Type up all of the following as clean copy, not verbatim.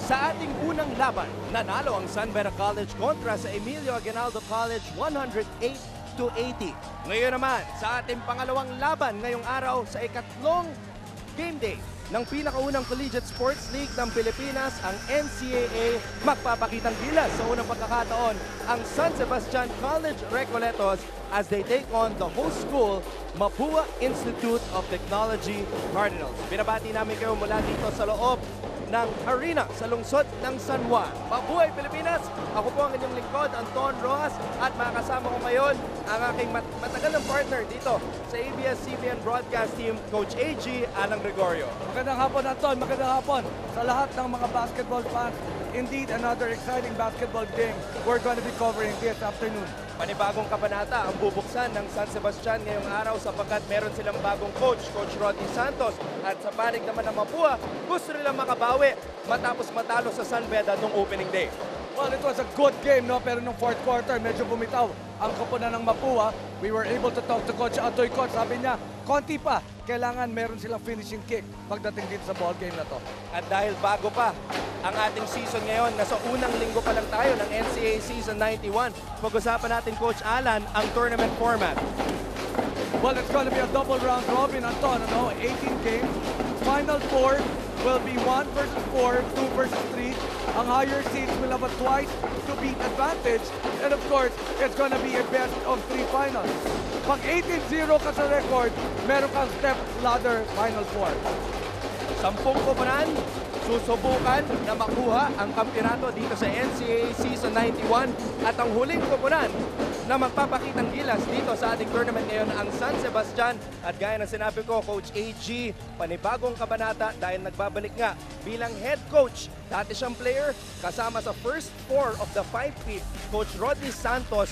Sa ating unang laban, nanalo ang San Beda College kontra sa Emilio Aguinaldo College 108-80. Ngayon naman, sa ating pangalawang laban ngayong araw sa ikatlong game day ng pinakaunang Collegiate Sports League ng Pilipinas, ang NCAA, magpapakitang gilas sa unang pagkakataon ang San Sebastian College Recoletos as they take on the host school, Mapua Institute of Technology Cardinals. Binabati namin kayo mula dito sa loob ng arena sa lungsod ng San Juan. Mabuhay Pilipinas! Ako po ang inyong lingkod, Anton Rojas, at makakasama ko ngayon ang aking matagal ng partner dito sa ABS-CBN broadcast team, Coach AG Alan Gregorio. Magandang hapon, Anton. Magandang hapon sa lahat ng mga basketball fans. Indeed, another exciting basketball game we're going to be covering this afternoon. Panibagong kabanata ang bubuksan ng San Sebastian ngayong araw sapagkat meron silang bagong coach, Coach Rodney Santos. At sa panig naman ng Mapua, gusto nilang makabawi matapos matalo sa San Beda nung opening day. Well, it was a good game, no? Pero nung fourth quarter, medyo bumitaw ang koponan ng Mapua. We were able to talk to Coach Atoy. Coach, sabi niya, konti pa. Kailangan meron silang finishing kick pagdating dito sa ball game na to. At dahil bago pa ang ating season ngayon, nasa unang linggo pa lang tayo ng NCAA Season 91, pag-usapan natin, Coach Alan, ang tournament format. Well, it's going to be a double round robin, Anton. 18 games. Final 4 will be 1 versus 4, 2 versus 3. Ang higher seeds will have a twice to beat advantage. And of course, it's going to be a best of 3 finals. Pag 18-0 ka sa record, meron kang step ladder final 4. 10 koponan susubukan na makuha ang kampeonato dito sa NCAA Season 91 at ang huling koponan na magpapakitang gilas dito sa ating tournament ngayon ang San Sebastian. At gaya ng sinabi ko, Coach AG, panibagong kabanata dahil nagbabalik nga bilang head coach. Dati siyang player, kasama sa first 4 of the 5-peat, Coach Rodney Santos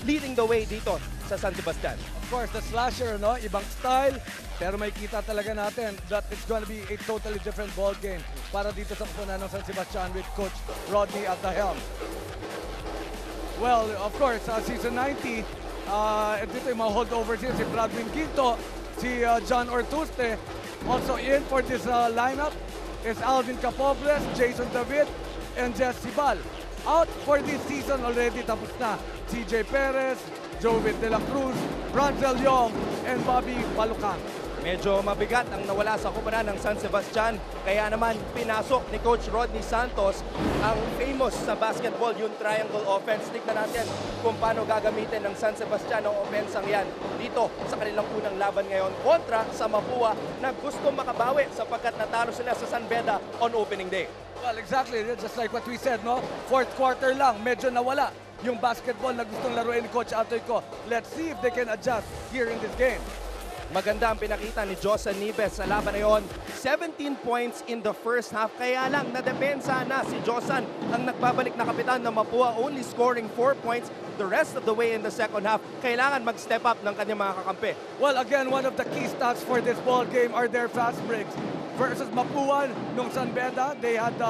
leading the way dito sa San Sebastian. Of course, the slasher, no? Ibang style, pero may kita talaga natin that it's going to be a totally different ball game para dito sa koponan ng San Sebastian with Coach Rodney at the helm. Well, of course, season 90, dito yung mga holdovers here, si Bradwin Quinto, si John Ortuste. Also in for this lineup is Alvin Capobles, Jason David, and Jess Sibal. Out for this season already, tapos na CJ Perez, Jovet De La Cruz, Bronzel Young, and Bobby Balucan. Medyo mabigat ang nawala sa koponan ng San Sebastian. Kaya naman pinasok ni Coach Rodney Santos ang famous sa basketball, yung triangle offense. Tignan natin kung paano gagamitin ng San Sebastian ang offensang yan dito sa kanilang unang laban ngayon kontra sa Mapua na gusto makabawi sapagkat natalo sila sa San Beda on opening day. Well, exactly. Just like what we said, no? Fourth quarter lang, medyo nawala yung basketball na gustong laruin ni Coach Atoy ko. Let's see if they can adjust here in this game. Maganda ang pinakita ni Josan Nibes sa laban na yon. 17 points in the first half. Kaya lang nadepensa na si Josan, ang nagbabalik na kapitan ng Mapua, only scoring 4 points the rest of the way in the second half. Kailangan mag-step up ng kanyang mga kakampi. Well, again, one of the key stats for this ball game are their fast breaks. Versus Mapua, nung San Beda, they had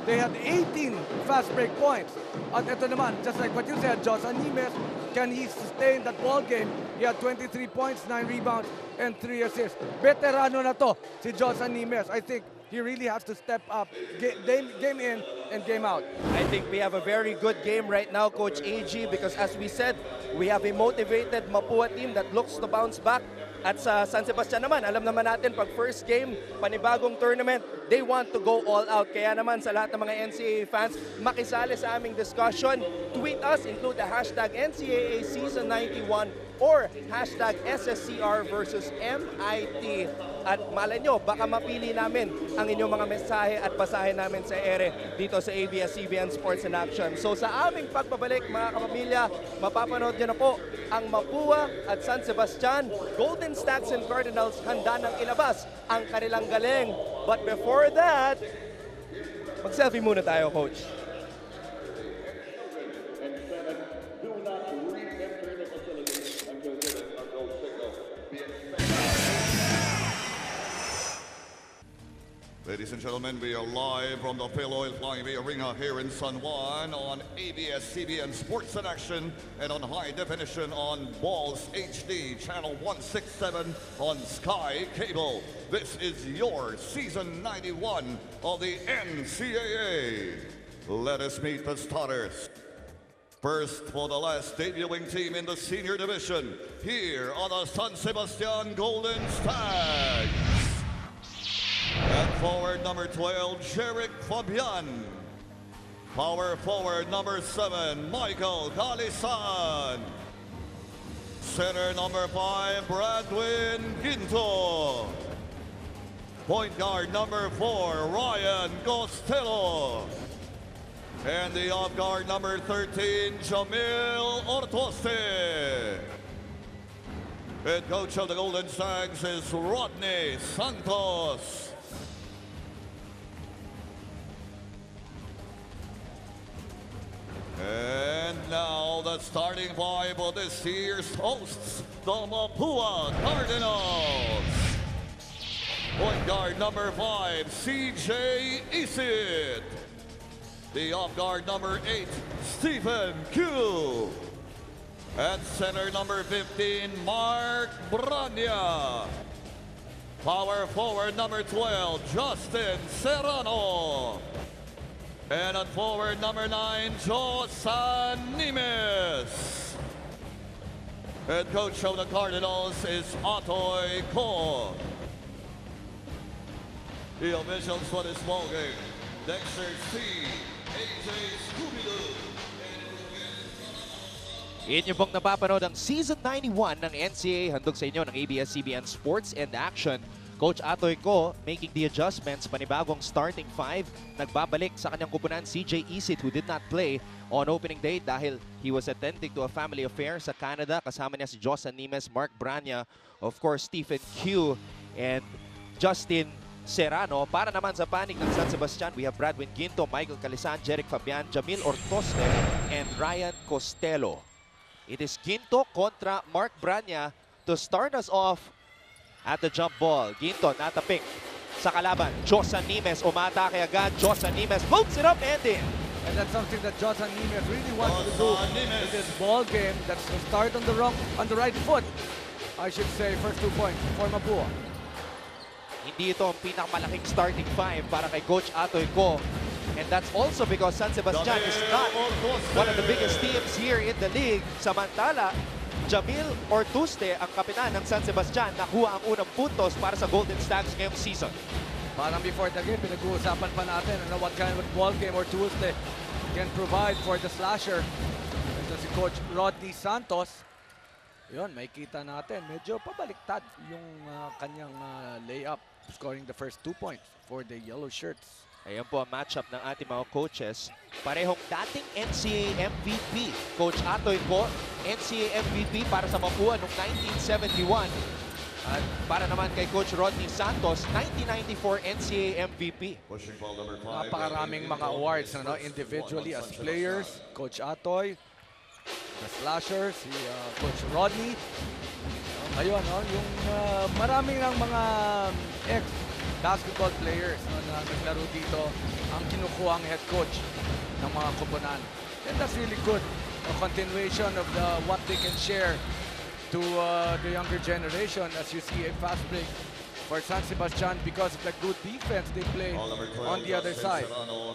18 fast break points. At ito naman, just like what you said, Josan Nibes, can he sustain that ball game? He had 23 points, 9 rebounds, and 3 assists. Veterano na to, si Josan Nibes. I think he really has to step up, game in and game out. I think we have a very good game right now, Coach AG, because as we said, we have a motivated Mapua team that looks to bounce back. At sa San Sebastian naman, alam naman natin pag first game, panibagong tournament, they want to go all out. Kaya naman sa lahat ng mga NCAA fans, makisali sa aming discussion. Tweet us, include the hashtag NCAA Season 91 or hashtag SSC-R versus MIT. At malay nyo, baka mapili namin ang inyong mga mensahe at basahin namin sa ere dito sa ABS-CBN Sports in Action. So sa aming pagbabalik mga kapamilya, mapapanood nyo na po ang Mapua at San Sebastian. Golden Stacks and Cardinals handa nang ilabas ang kanilang galing. But before that, mag-selfie muna tayo, Coach. Ladies and gentlemen, we are live from the Phil Oil Flyway Arena here in San Juan on ABS-CBN Sports in Action and on high definition on Balls HD, channel 167 on Sky Cable. This is your season 91 of the NCAA. Let us meet the starters. First for the last debuting team in the senior division, here are the San Sebastian Golden Stags. At forward number 12, Jeric Fabian. Power forward number 7, Michael Calisan. Center number 5, Bradwin Ginto. Point guard number 4, Ryan Costello. And the off guard number 13, Jamil Ortoste. Head coach of the Golden Stags is Rodney Santos. And now the starting five of this year's hosts, the Mapua Cardinals. Point guard number 5, CJ Isit. The off guard number 8, Stephen Q. At center number 15, Mark Branya. Power forward number 12, Justin Serrano. And at forward number 9, Josan Nimes. Head coach of the Cardinals is Atoy Ko. The officials for this ball game, Dexter C, AJ Scooby-Doo. Inyo pong napapanood ang Season 91 ng NCAA, handog sa inyo ng ABS-CBN Sports and Action. Coach Atoy Ko making the adjustments, panibagong starting 5. Nagbabalik sa kanyang kupunan CJ Isit who did not play on opening day dahil he was attending to a family affair sa Canada. Kasama niya si Josan Nimes, Mark Branya, of course Stephen Q and Justin Serrano. Para naman sa panig ng San Sebastian, we have Bradwin Ginto, Michael Calisan, Jeric Fabian, Jamil Ortoste, and Ryan Costello. It is Ginto kontra Mark Branya to start us off at the jump ball. Ginto natapik sa kalaban. Josan Nimes umatake agad. Josan Nimes floats it up and in. And that's something that Josan Nimes really wants to do in this ball game. That's to start on the right foot. I should say first 2 points for Mapua. Hindi ito ang pinakamalaking starting 5 para kay Coach Atoy Ko. And that's also because San Sebastian is not one of the biggest teams here in the league. Samantala, Jamil Ortuste, ang kapitan ng San Sebastian, nakuha ang unang puntos para sa Golden Stags ngayong season. Parang before the game, pinag-uusapan pa natin what kind of ball game Ortuste can provide for the slasher. Ito si Coach Rodney Santos. Yun, may kita natin. Medyo pabaliktad yung kanyang layup, scoring the first 2 points for the yellow shirts. Ayan po ang matchup ng ating mga coaches. Parehong dating NCAA MVP. Coach Atoy Ko, NCAA MVP para sa Mapua noong 1971. At para naman kay Coach Rodney Santos, 1994 NCAA MVP. Napakaraming mga awards individually as players. Coach Atoy, the slashers, si Coach Rodney. Ngayon, yung maraming ng mga ex-basketball players na naglaro dito ang kinukuha ang head coach ng mga koponan. And that's really good. A continuation of what they can share to the younger generation as you see a fast break for San Sebastian because of the good defense they play on the other side.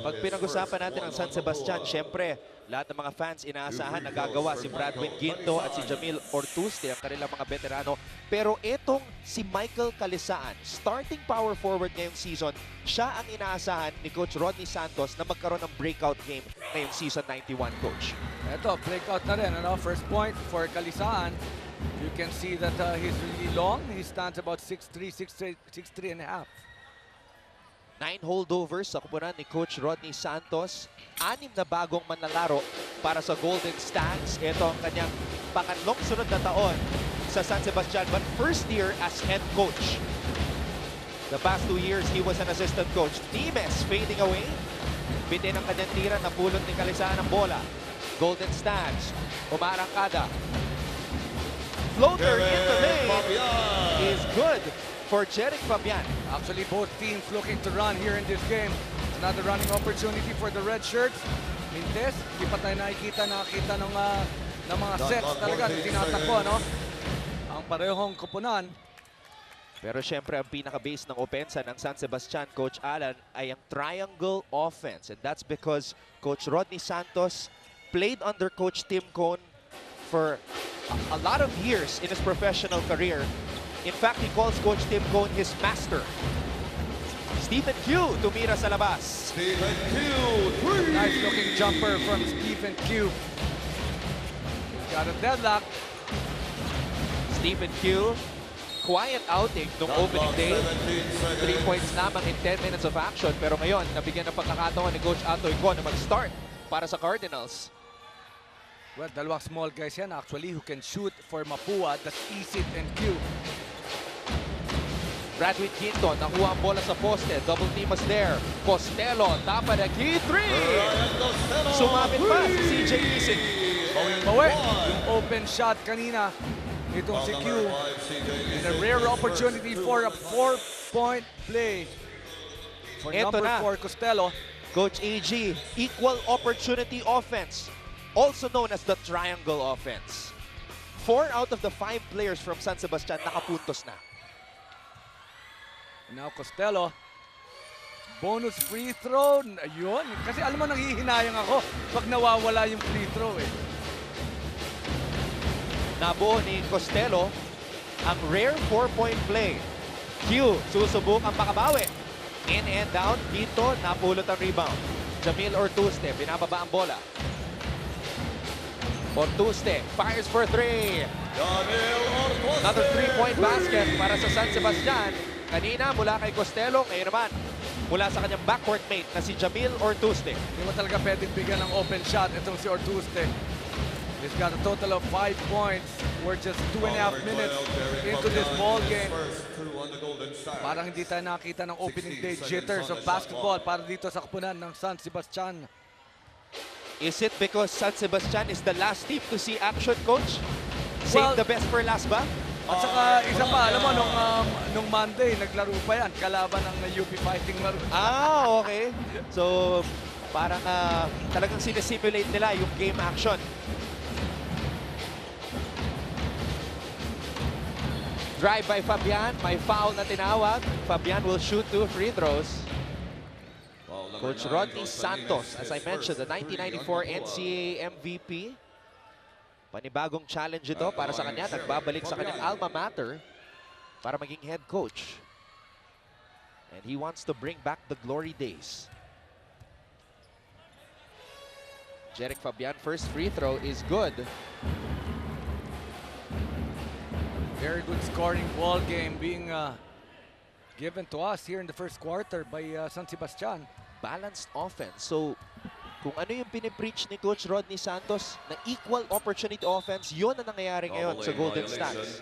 Pag pinag-usapan natin ang San Sebastian, syempre, lahat ng mga fans inaasahan na gagawa si Bradwin Ginto at si Jamil Ortuste, ang kanilang mga veterano. Pero itong si Michael Calisaan, starting power forward ngayong season, siya ang inaasahan ni Coach Rodney Santos na magkaroon ng breakout game ngayong season 91, Coach. Ito, breakout na rin. First point for Calisaan. You can see that he's really long. He stands about 6'3", 6'3 and a half. 9 holdovers sa kupunan ni Coach Rodney Santos. 6 na bagong manlalaro para sa Golden Stags. Ito ang kanyang pangatlong sunod na taon sa San Sebastian, but first year as head coach. The past 2 years, he was an assistant coach. Nimes fading away. Bitin ang kanyang tira, napulot ni Calisaan ang bola. Golden Stags, umarangkada. Floater in the lane is good for Jeric Fabian. Actually, both teams looking to run here in this game. Another running opportunity for the red shirts. Mintes, hindi pa tayo nakita ng mga sets talaga na tinatakbo, no? Ang parehong kupunan. Pero syempre, ang pinaka-base ng opensa ng San Sebastian, Coach Alan, ay ang triangle offense. And that's because Coach Rodney Santos played under Coach Tim Cone for a lot of years in his professional career. In fact, he calls Coach Tim Cone his master. Stephen Q tumira sa labas. Stephen Q, Nice looking jumper from Stephen Q. Got a deadlock. Stephen Q, quiet outing nung opening day. 3 points lamang in 10 minutes of action. Pero ngayon, nabigyan ng pagkakataon ni Coach Atoy Go na mag-start para sa Cardinals. Well, dalawang small guys yan actually who can shoot for Mapua. That's Isid and Q. Bradwin Quinton, nakuha ang bola sa poste. Double team was there. Costello, tapa na key 3. Sumabit pa si CJ Ising. Bawi. Yung open shot kanina. Itong si Q. And a rare opportunity for a 4-point play. For Eto number na. 4, Costello. Coach AG, equal opportunity offense, also known as the triangle offense. 4 out of the 5 players from San Sebastian nakapuntos na. Now Costello. Bonus free throw. Ayun. Kasi alam mo, nanghihinayang ako pag nawawala yung free throw eh. Nabuo ni Costello ang rare 4-point play. Q, susubok ang makabawi. In and down, dito napulot ang rebound. Jamil Ortuste, binababa ang bola. Ortuste fires for 3. Another 3-point basket para sa San Sebastian. Kanina mula kay Costello, ngayon naman mula sa kanyang backcourt mate na si Jamil Ortuste. Hindi mo talaga pwedeng bigyan ng open shot itong si Ortuste. He's got a total of 5 points. We're just 2.5 minutes into this ball game. Parang hindi tayo nakita ng opening day jitters of basketball para dito sa kupunan ng San Sebastian. Is it because San Sebastian is the last team to see action, Coach? Save Well, the best for last ba? At saka isa pa, alam mo, nung Monday, naglaro pa yan. Kalaban ng UP Fighting Maroon. Ah, okay. So, parang talagang sinesimulate nila yung game action. Drive by Fabian, may foul na tinawag. Fabian will shoot 2 free throws. Coach Rodney Santos, as I mentioned, the 1994 NCAA MVP. Panibagong challenge ito para sa kanya. Nagbabalik sa kanyang alma mater para maging head coach. And he wants to bring back the glory days. Jeric Fabian, first free throw is good. Very good scoring ball game being given to us here in the first quarter by San Sebastian. Balanced offense. So, kung ano yung pinipreach ni Coach Rodney Santos na equal opportunity offense, yun ang nangyayari ngayon sa Golden Stars.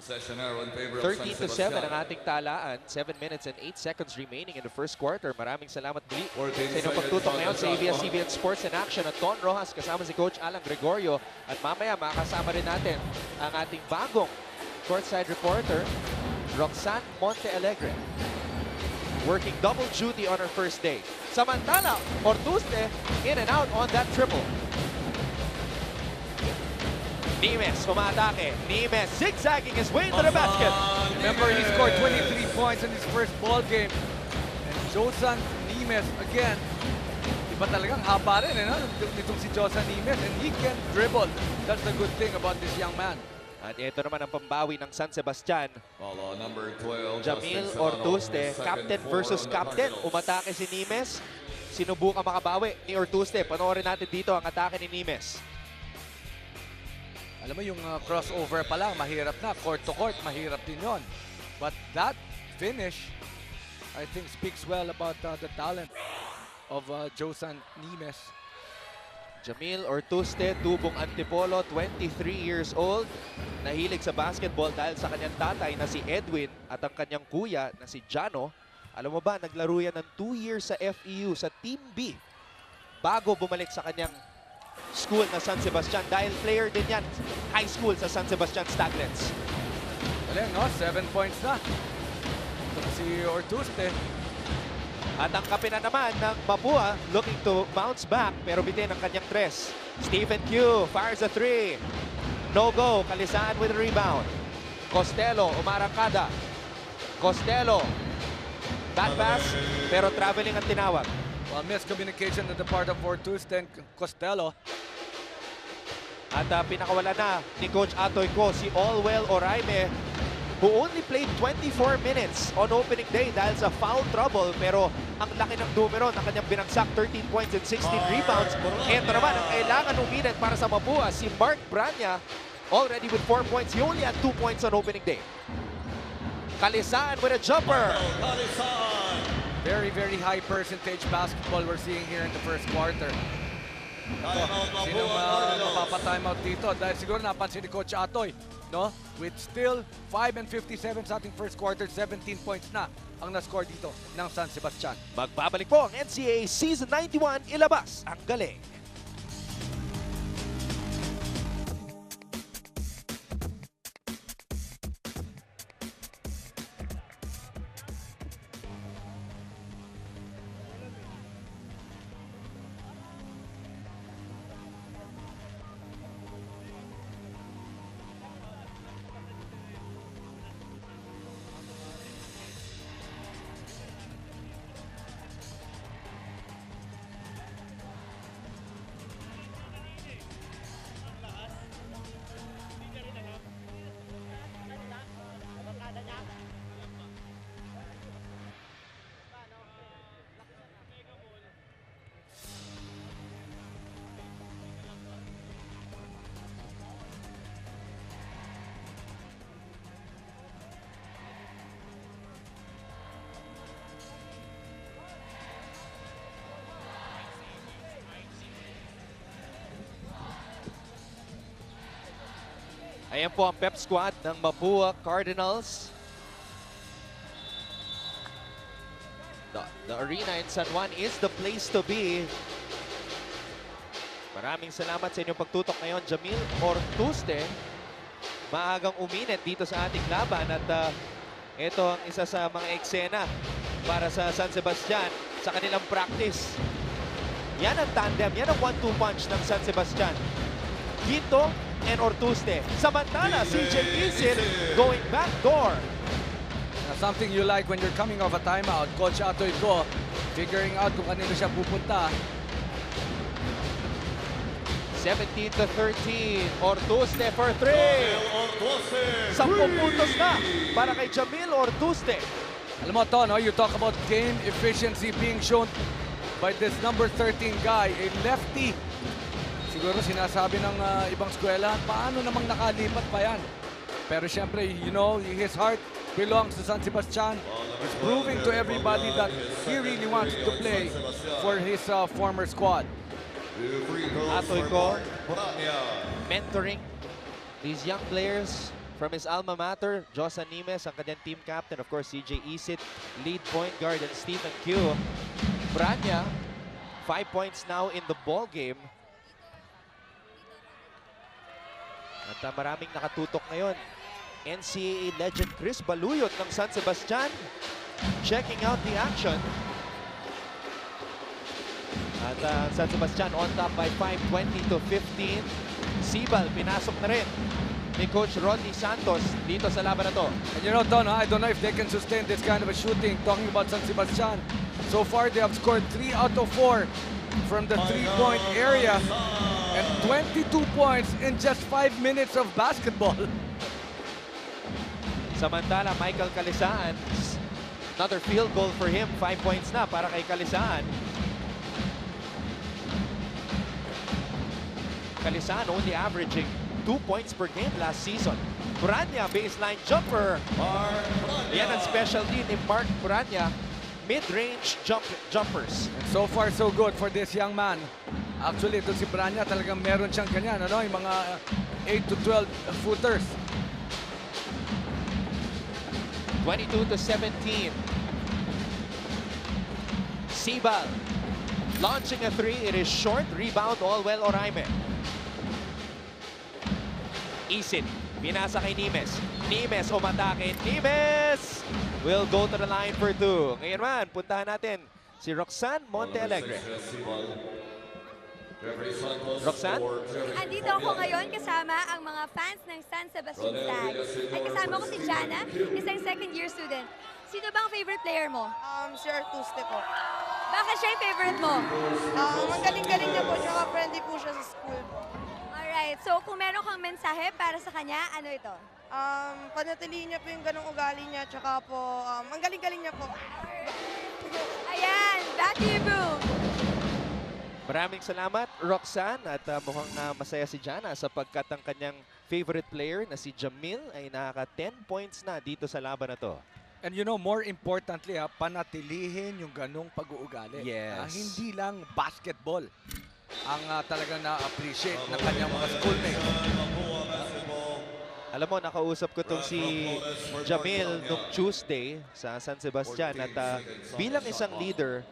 13-7 ang ating talaan. 7 minutes and 8 seconds remaining in the first quarter. Maraming salamat muli sa inyong pagtutok ngayon sa ABS-CBN Sports in Action at Ton Rojas kasama si Coach Alan Gregorio. At mamaya makakasama rin natin ang ating bagong courtside reporter, Roxanne Montealegre. Working double duty on her first day. Samantala, Ortuste in and out on that triple. Nimes umatake. Nimes zigzagging his way to the basket. Remember, he scored 23 points in his first ball game. And Josan Nimes, again, iba talagang haba rin, nitong si Josan Nimes, and he can dribble. That's the good thing about this young man. At ito naman ang pambawi ng San Sebastian. Number 12, Jamil Ortuste, captain versus captain. Umatake si Nimes. Sinubukan makabawi ni Ortuste. Panoorin natin dito ang atake ni Nimes. Alam mo yung crossover pa lang, mahirap na. Court to court, mahirap din yon. But that finish, I think, speaks well about the talent of Josan Nimes. Jamil Ortuste, tubong antipolo, 23 years old. Nahilig sa basketball dahil sa kanyang tatay na si Edwin at ang kanyang kuya na si Jano. Alam mo ba, naglaro yan ng 2 years sa FEU, sa Team B, bago bumalik sa kanyang school na San Sebastian dahil player din yan, high school sa San Sebastian Staglets. Galing, no? 7 points na. Ito si Ortuste. At ang kapina naman ng Mapua looking to bounce back pero bitin ang kanyang tres. Stephen Q fires a 3. No go. Kalisaan with a rebound. Costello umarangkada. Costello. Back pass pero traveling ang tinawag. Well, miscommunication on the part of Ortuste and Costello. At pinakawala na ni Coach Atoy ko si Allwell Oraime who only played 24 minutes on opening day dahil sa foul trouble pero ang laki ng numero ng kanyang binagsak 13 points and 16 rebounds. Ito naman ang kailangan uminit para sa Mapua si Mark Branya already with 4 points. He only had 2 points on opening day. Kalisaan with a jumper. Very, very high percentage basketball we're seeing here in the first quarter. Sinong mapapa-timeout dito? Dahil siguro napansin ni Coach Atoy, no? With still 5 and 57 sa ating first quarter, 17 points na ang na-score dito ng San Sebastian. Magbabalik po ang NCAA Season 91, ilabas ang galing. Ayan po ang pep squad ng Mapua Cardinals. The arena in San Juan is the place to be. Maraming salamat sa inyong pagtutok ngayon, Jamil Ortuste. Maagang uminit dito sa ating laban at ito ang isa sa mga eksena para sa San Sebastian sa kanilang practice. Yan ang tandem, yan ang 1-2 punch ng San Sebastian. Ginto and Ortuste. Samantala, CJ Isil going back door. Something you like when you're coming off a timeout. Coach Atoy ko figuring out kung kanino siya pupunta. 17-13. Ortuste for 3. 10 puntos na para kay Jamil Ortuste. Alam mo to, no? You talk about game efficiency being shown by this number 13 guy, a lefty. Siguro sinasabi ng ibang eskwela, paano namang nakalipat pa yan? Pero siyempre, you know, his heart belongs to San Sebastian. He's proving to everybody that he really wants to play for his former squad. Atoy ko, mentoring these young players from his alma mater. Josan Nimes, ang kanyang team captain. Of course, CJ Isit, lead point guard, and Stephen Q. Branya, 5 points now in the ball game. At maraming nakatutok ngayon. NCAA legend Chris Baluyot ng San Sebastian checking out the action. At San Sebastian on top by 5, 20-15. Sibal, pinasok na rin ni Coach Rodney Santos dito sa laban na to. And you know, Don, I don't know if they can sustain this kind of a shooting. Talking about San Sebastian, so far they have scored 3 out of 4 from the 3-point area. And 22 points in just 5 minutes of basketball. Samantala, Michael Kalisaan, another field goal for him. 5 points na para kay Kalisaan. Kalisaan only averaging 2 points per game last season. Branya, baseline jumper. Yan ang specialty ni Mark Branya. Mid-range jumpers. And so far, so good for this young man. Actually, ito si Branya, talagang meron siyang ganyan, ano? Yung mga 8 to 12 footers. 22-17. Sibal launching a 3. It is short. Rebound, Allwell Oraime. Isin, binasa kay Nimes. Nimes umatake. Nimes will go to the line for 2. Ngayon man, puntahan natin si Roxanne Montealegre. Roxanne? Andito ako ngayon kasama ang mga fans ng San Sebastian Stag. Ay kasama ko si Jana, isang second-year student. Sino bang favorite player mo? Si Artuste po. Bakit siya yung favorite mo? Ang galing-galing niya po, tsaka friendly po siya sa school po. Alright, so kung meron kang mensahe para sa kanya, ano ito? Panatilihin niya po yung ganong ugali niya, tsaka po, ang galing-galing niya po. Ayan, back to you, Boo! Maraming salamat, Roxanne. At mukhang masaya si Jana sapagkat ang kanyang favorite player na si Jamil ay nakaka 10 points na dito sa laban na to. And you know, more importantly, panatilihin yung ganong pag-uugali. Yes. Hindi lang basketball ang talagang na-appreciate ng kanyang mga schoolmates. Alam mo, nakausap ko itong si Jamil noong Tuesday sa San Sebastian at bilang isang leader,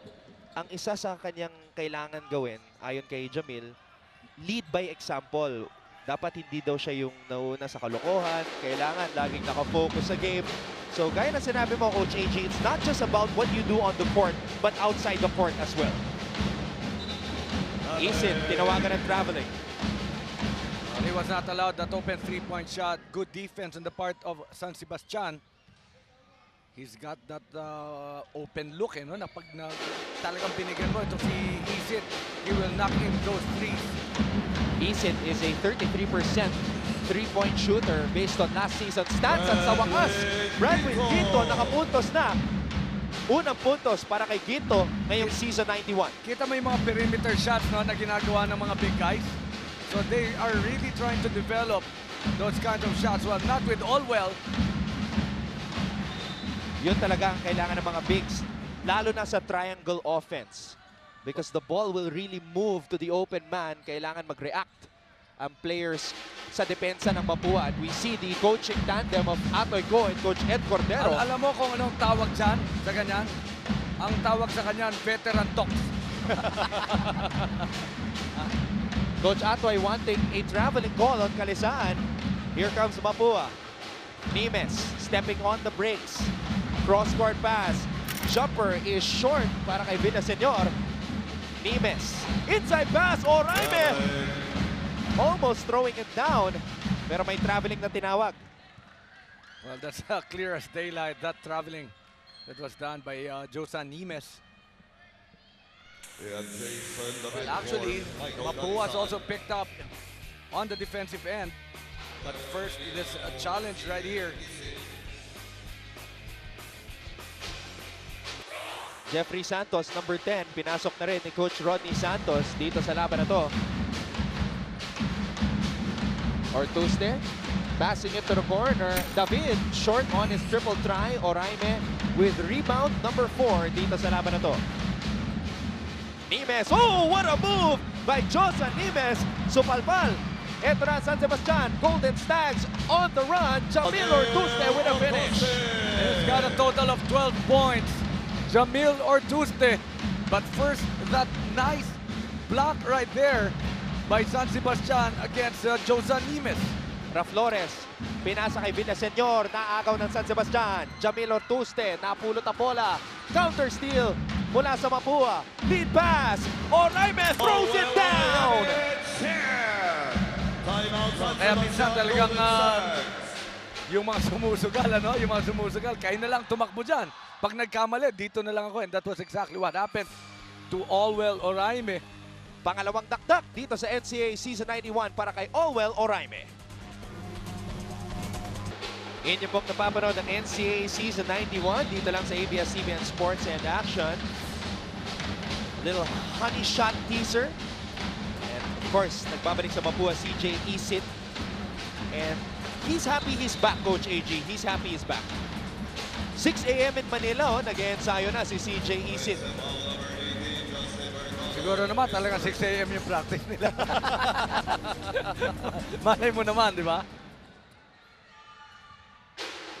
ang isa sa kanyang kailangan gawin, ayon kay Jamil, lead by example. Dapat hindi daw siya yung nauna sa kalokohan. Kailangan laging nakafocus sa game. So gaya na sinabi mo, Coach AG, it's not just about what you do on the court, but outside the court as well. Isin, tinawagan ng traveling. He was not allowed that open three-point shot. Good defense on the part of San Sebastian. He's got that open look, no? Na pag talagang binigyan mo ito si Isin, he will knock in those threes. Isin is a 33% three-point shooter based on last season stats. At sa wakas, Bradwin Ginto nakapuntos na. Unang puntos para kay Ginto ngayong season 91. Kita mo yung mga perimeter shots, no, na ginagawa ng mga big guys. So they are really trying to develop those kinds of shots. Well, not with Allwell. Yun talaga ang kailangan ng mga bigs, lalo na sa triangle offense. Because the ball will really move to the open man, kailangan mag-react ang players sa depensa ng Mapua. And we see the coaching tandem of Atoy Go and Coach Ed Cordero. Alam mo kung anong tawag dyan sa ganyan? Ang tawag sa kanyan, veteran talks. Coach Atoy wanting a traveling call on Kalisaan. Here comes Mapua. Nimes stepping on the brakes. Cross-court pass. Jumper is short para kay Villaseñor. Nimes. Inside pass. Oraime! Almost throwing it down. Pero may traveling na tinawag. Well, that's clear as daylight, that traveling that was done by Josan Nimes. Well, actually, Mapua's also picked up on the defensive end. But first, this challenge right here. Jeffrey Santos, number 10. Pinasok na rin ni Coach Rodney Santos dito sa laban na to. Ortuste, passing it to the corner. David, short on his triple try. Oraime with rebound number 4 dito sa laban na to. Nimes, oh, what a move by Josan Nimes. Supalpal. Ito na San Sebastian. Golden Stags on the run. Jamil Ortuste with a finish. He's got a total of 12 points. Jamil Ortuste. But first, that nice block right there by San Sebastian against Josan Nimes. Raflores, pinasa kay Villaseñor, naagaw ng San Sebastian. Jamil Ortuste, napulot ang bola. Counter steal mula sa Mapua. Lead pass. Oraime throws it down. Kaya minsan talagang yung mga sumusugal, ano? Yung mga sumusugal, kayo na lang tumakbo dyan. Pag nagkamali, dito na lang ako. And that was exactly what happened to Allwell Oraime. Pangalawang dakdak dito sa NCAA Season 91 para kay Allwell Oraime. Inyo pong napapanood ng NCAA Season 91 dito lang sa ABS-CBN Sports and Action. Little honey shot teaser. And of course, nagbabalik sa Mapua CJ Isit. And he's happy he's back, Coach AG. He's happy he's back. 6 a.m. in Manila, nag-ensayo na si CJ Isit. Siguro naman talaga 6 a.m. yung practice nila. Malay mo naman, di ba?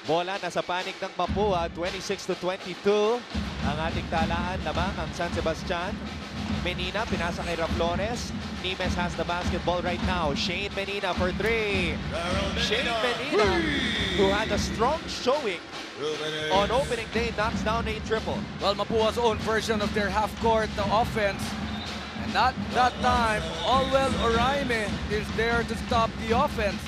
Bola nasa panig ng Mapua, 26-22. Ang ating talaan lamang ang San Sebastian. Menina, pinasa kay Flores. Nimes has the basketball right now. Shane Menina for three. Shane Menina, who had a strong showing on opening day, knocks down a triple. Well, Mapua's own version of their half-court offense. And not that time, Olwell Oraime is there to stop the offense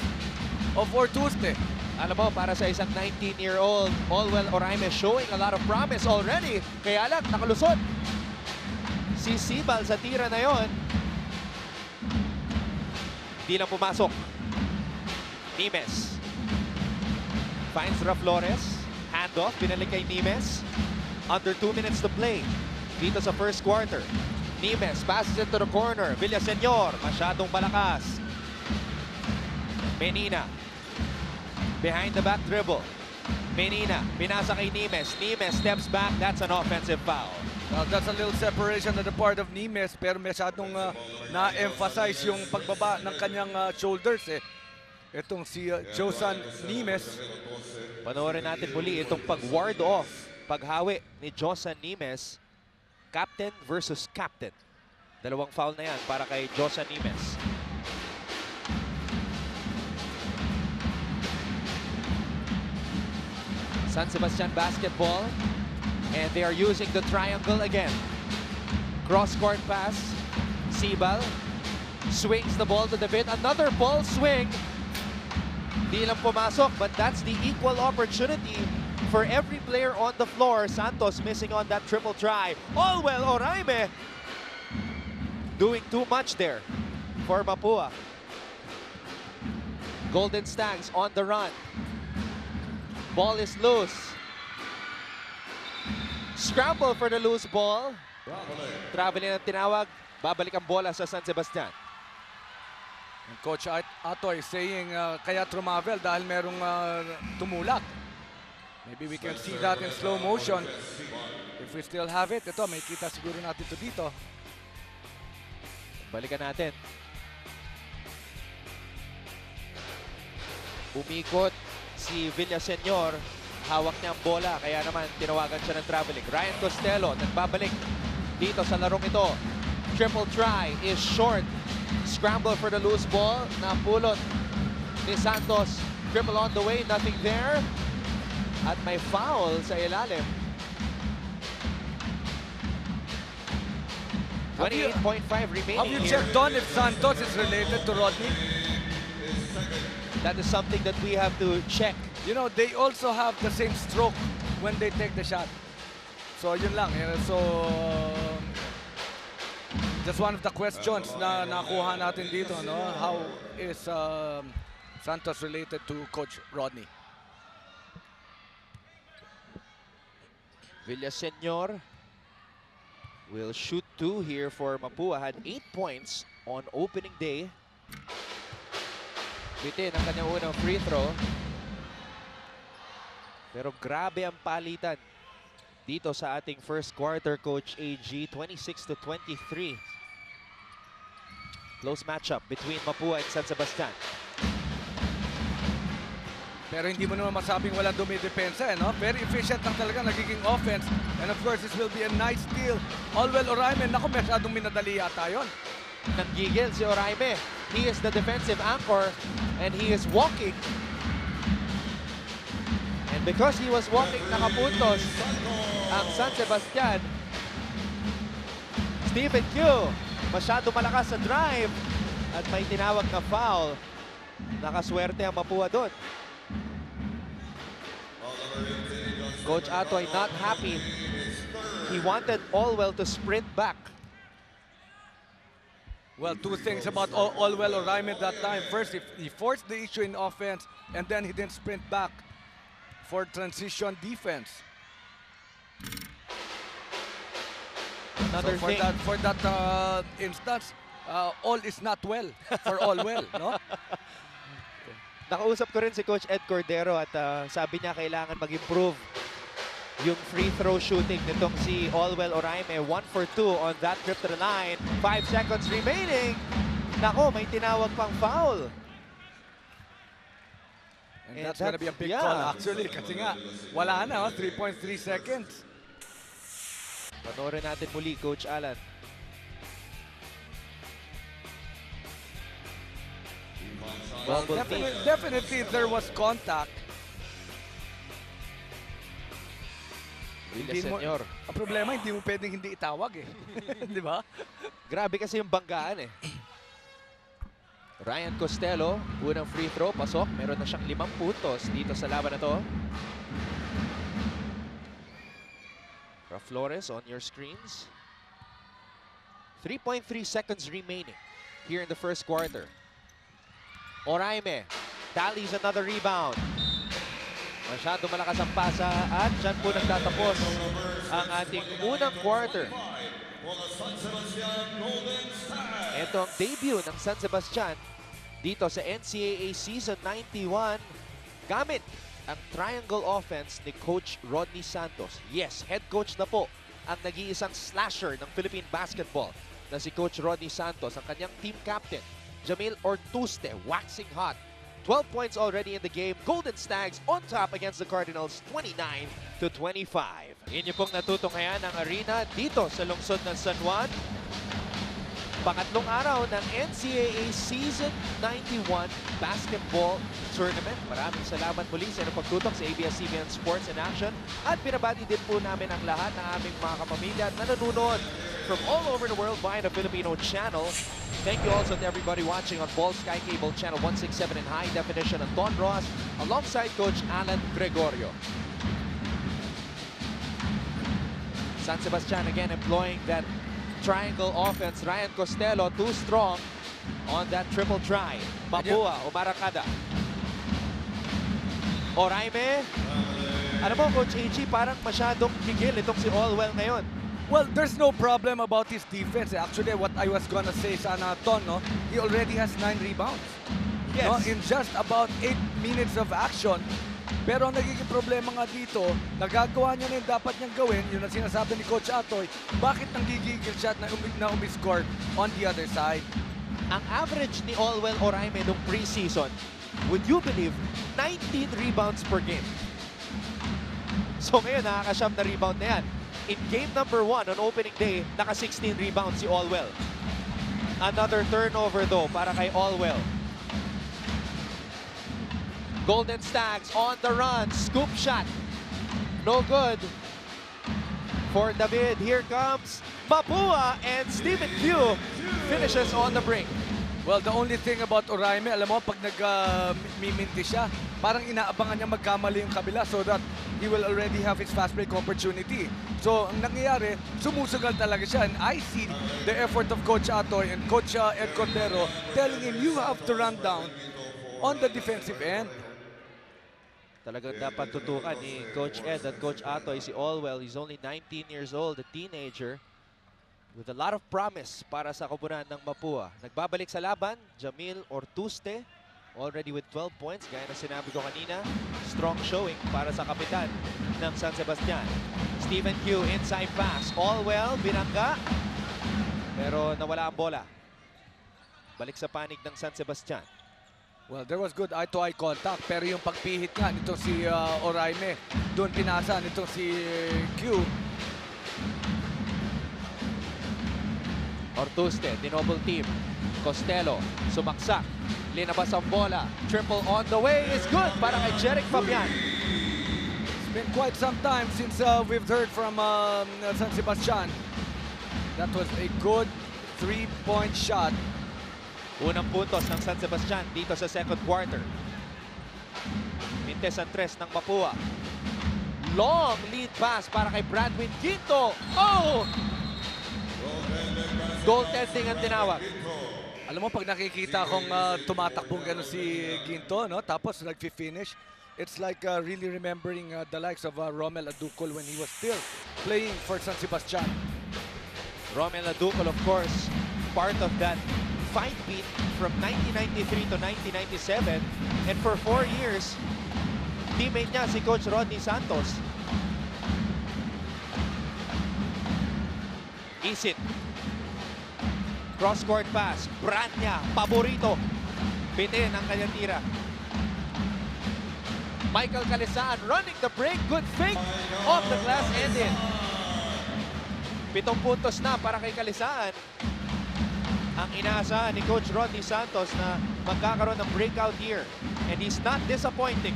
of Ortuste. Alam mo, para sa isang 19-year-old, Olwell Oraime showing a lot of promise already. Kaya lang, nakalusot. Si Sibal sa tira na yon. Di lang pumasok. Nimes. Finds Flores. Handoff, pinalik kay Nimes. Under 2 minutes to play. Dito sa first quarter. Nimes passes it to the corner. Villaseñor, masyadong malakas. Menina. Behind the back dribble. Menina, pinasa kay Nimes. Nimes steps back. That's an offensive foul. That's a little separation on the part of Nimes, pero masyadong na-emphasize yung pagbaba ng kanyang shoulders. Itong si Josan Nimes. Panoorin natin muli itong pag-ward off, paghawi ni Josan Nimes. Captain versus captain. Dalawang foul na yan para kay Josan Nimes. San Sebastian basketball. And they are using the triangle again. Cross-court pass. Sibal swings the ball to the bit. Another ball swing. Di lang pumasok, but that's the equal opportunity for every player on the floor. Santos missing on that triple try. Olwell Oraime doing too much there for Mapua. Golden Stags on the run. Ball is loose. Scramble for the loose ball. Traveling ang tinawag. Babalik ang bola sa San Sebastian. And Coach Atoy saying kaya trumavel dahil merong tumulak. Maybe we can see that in slow motion. If we still have it, ito, may kita siguro natin ito dito. Balikan natin. Umikot si Villaseñor. Hawak niya ang bola, kaya naman tinawagan siya ng traveling. Ryan Costello, nagbabalik dito sa larong ito. Triple try is short. Scramble for the loose ball. Napulot ni Santos. Triple on the way, nothing there. At may foul sa ilalim. 28.5 remaining Have you here. checked on if Santos is related to Rodney? That is something that we have to check. You know, they also have the same stroke when they take the shot. So, yun lang. So, just one of the questions na nakuha natin dito, no? How is Santos related to Coach Rodney? Villaseñor will shoot 2 here for Mapua. Had 8 points on opening day. Bitin ang kanyang unang free throw. Pero grabe ang palitan dito sa ating first quarter, Coach AG. 26-23. Close matchup between Mapua and San Sebastian. Pero hindi mo naman masabing walang dumidepensa, no? Very efficient lang talaga nagiging offense. And of course, this will be a nice steal. Olwell Oraime, naku, masyadong minadali yata yun. Nanggigil si Oraime. He is the defensive anchor and he is walking. And because he was walking, nakapuntos ang San Sebastian. Stephen Q, masyado malakas sa drive at may tinawag na foul. Nakaswerte ang Mapua doon. Coach Atoy not happy. He wanted Olwell to sprint back. Well, two things about Olwell Oraime that time. First, he forced the issue in offense, and then he didn't sprint back for transition defense. Another So thing. for that instance, all is not well for Olwell, no? Nakausap ko rin si Coach Ed Cordero at sabi niya kailangan mag-improve yung free throw shooting nitong si Olwell Oraime. 1 for 2 on that trip to the line. 5 seconds remaining. Nako, may tinawag pang foul. And that's gonna be a big call actually kasi nga wala na, 3.3 seconds. Panoorin natin muli, Coach Alan. Double team. Definitely there was contact. Villaseñor. Ang problema, hindi mo pwedeng hindi itawag eh. Di ba? Grabe kasi yung banggaan eh. Ryan Costello, unang free throw, pasok. Meron na siyang 5 puntos dito sa laban na to. Flores on your screens. 3.3 seconds remaining here in the first quarter. Oraime tallies another rebound. Masyado malakas ang pasa at dyan po nagtatapos ang ating unang quarter. Ito ang debut ng San Sebastian dito sa NCAA Season 91 gamit ang triangle offense ni Coach Rodney Santos. Yes, head coach na po ang nag-iisang slasher ng Philippine basketball na si Coach Rodney Santos. Ang kanyang team captain, Jamil Ortuste, waxing hot. 12 points already in the game. Golden Stags on top against the Cardinals, 29-25. Inyo pong natutunghayan ang arena dito sa lungsod ng San Juan. Pangatlong araw ng NCAA Season 91 Basketball Tournament. Maraming salamat muli sa inyong pagtutok sa ABS-CBN Sports in Action. At binabati din po namin ang lahat ng aming mga kapamilya na nanonood from all over the world via the Filipino channel. Thank you also to everybody watching on Ball Sky Cable Channel 167 in high definition and Don Ross alongside Coach Alan Gregorio. San Sebastian again employing that triangle offense. Ryan Costello too strong on that triple try. Mapua, Umarakada. Oraime. Alam mo, Coach AG, parang masyadong gigil itong si Allwell ngayon. Well, there's no problem about his defense. Actually, what I was gonna say sana Ton, no, he already has 9 rebounds. Yes. No, in just about 8 minutes of action. Pero ang nagiging problema nga dito, nagagawa niya na yung dapat niyang gawin, yun ang sinasabi ni Coach Atoy, bakit nanggigigil siya na umiscore on the other side? Ang average ni Allwell Oraime nung preseason, would you believe, 19 rebounds per game. So ngayon, nakakasyam na rebound na yan. In game number 1 on opening day, naka-16 rebounds si Allwell. Another turnover though para kay Allwell. Golden Stags on the run. Scoop shot. No good for David. Here comes Mapua and Stephen Q finishes on the break. Well, the only thing about Oraime, alam mo, pag nag-miminti siya, parang inaabangan niya magkamali yung kabila so that he will already have his fast break opportunity. So, ang nangyayari, sumusugal talaga siya. And I see the effort of Coach Atoy and Coach Ed Cordero telling him, you have to run down on the defensive end. Talagang dapat tutukan ni Coach Ed at Coach Atoy si Allwell. He's only 19 years old, a teenager with a lot of promise para sa koponan ng Mapua. Nagbabalik sa laban, Jamil Ortuste, already with 12 points. Gaya na sinabi ko kanina, strong showing para sa kapitan ng San Sebastian. Stephen Q, inside pass. Allwell, binangga, pero nawala ang bola. Balik sa panig ng San Sebastian. Well, there was good eye-to-eye contact, pero yung pagpihit nga nitong si Oraime, doon pinasa nitong si Q. Ortuste, dinouble team. Costello, sumaksak. Linabas ang bola. Triple on the way is good para kay Jeric Fabian. It's been quite some time since we've heard from San Sebastian. That was a good 3-point shot. Unang puntos ng San Sebastian dito sa second quarter. Mintes ang tres ng Mapua. Long lead pass para kay Bradwin Quinto. Oh! Goaltending ang tinawag. Alam mo, pag nakikita akong tumatakbong gano'n si Ginto, no? Tapos nag-finish, it's like really remembering the likes of Romel Aducol when he was still playing for San Sebastian. Romel Aducol, of course, part of that fight beat from 1993 to 1997. And for 4 years, teammate niya si Coach Rodney Santos. Isit. Cross-court pass. Brand niya. Paborito. Bitin ang kanyang tira. Michael Calisaan running the break. Good fake. Off the glass and in. 7 puntos na para kay Calisaan. ang inaasahan ni Coach Rodney Santos na magkakaroon ng breakout year. And he's not disappointing.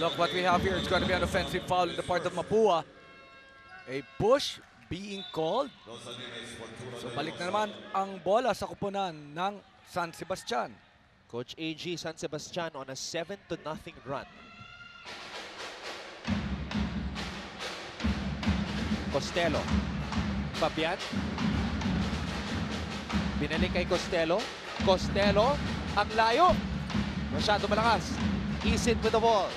Look what we have here. It's going to be an offensive foul in the part of Mapua. A push being called. So balik na naman ang bola sa kupunan ng San Sebastian. Coach AG San Sebastian on a 7-0 run. Costello. Fabian. Binalik kay Costello. Costello. Ang layo. Masyado malakas. Isit with the ball.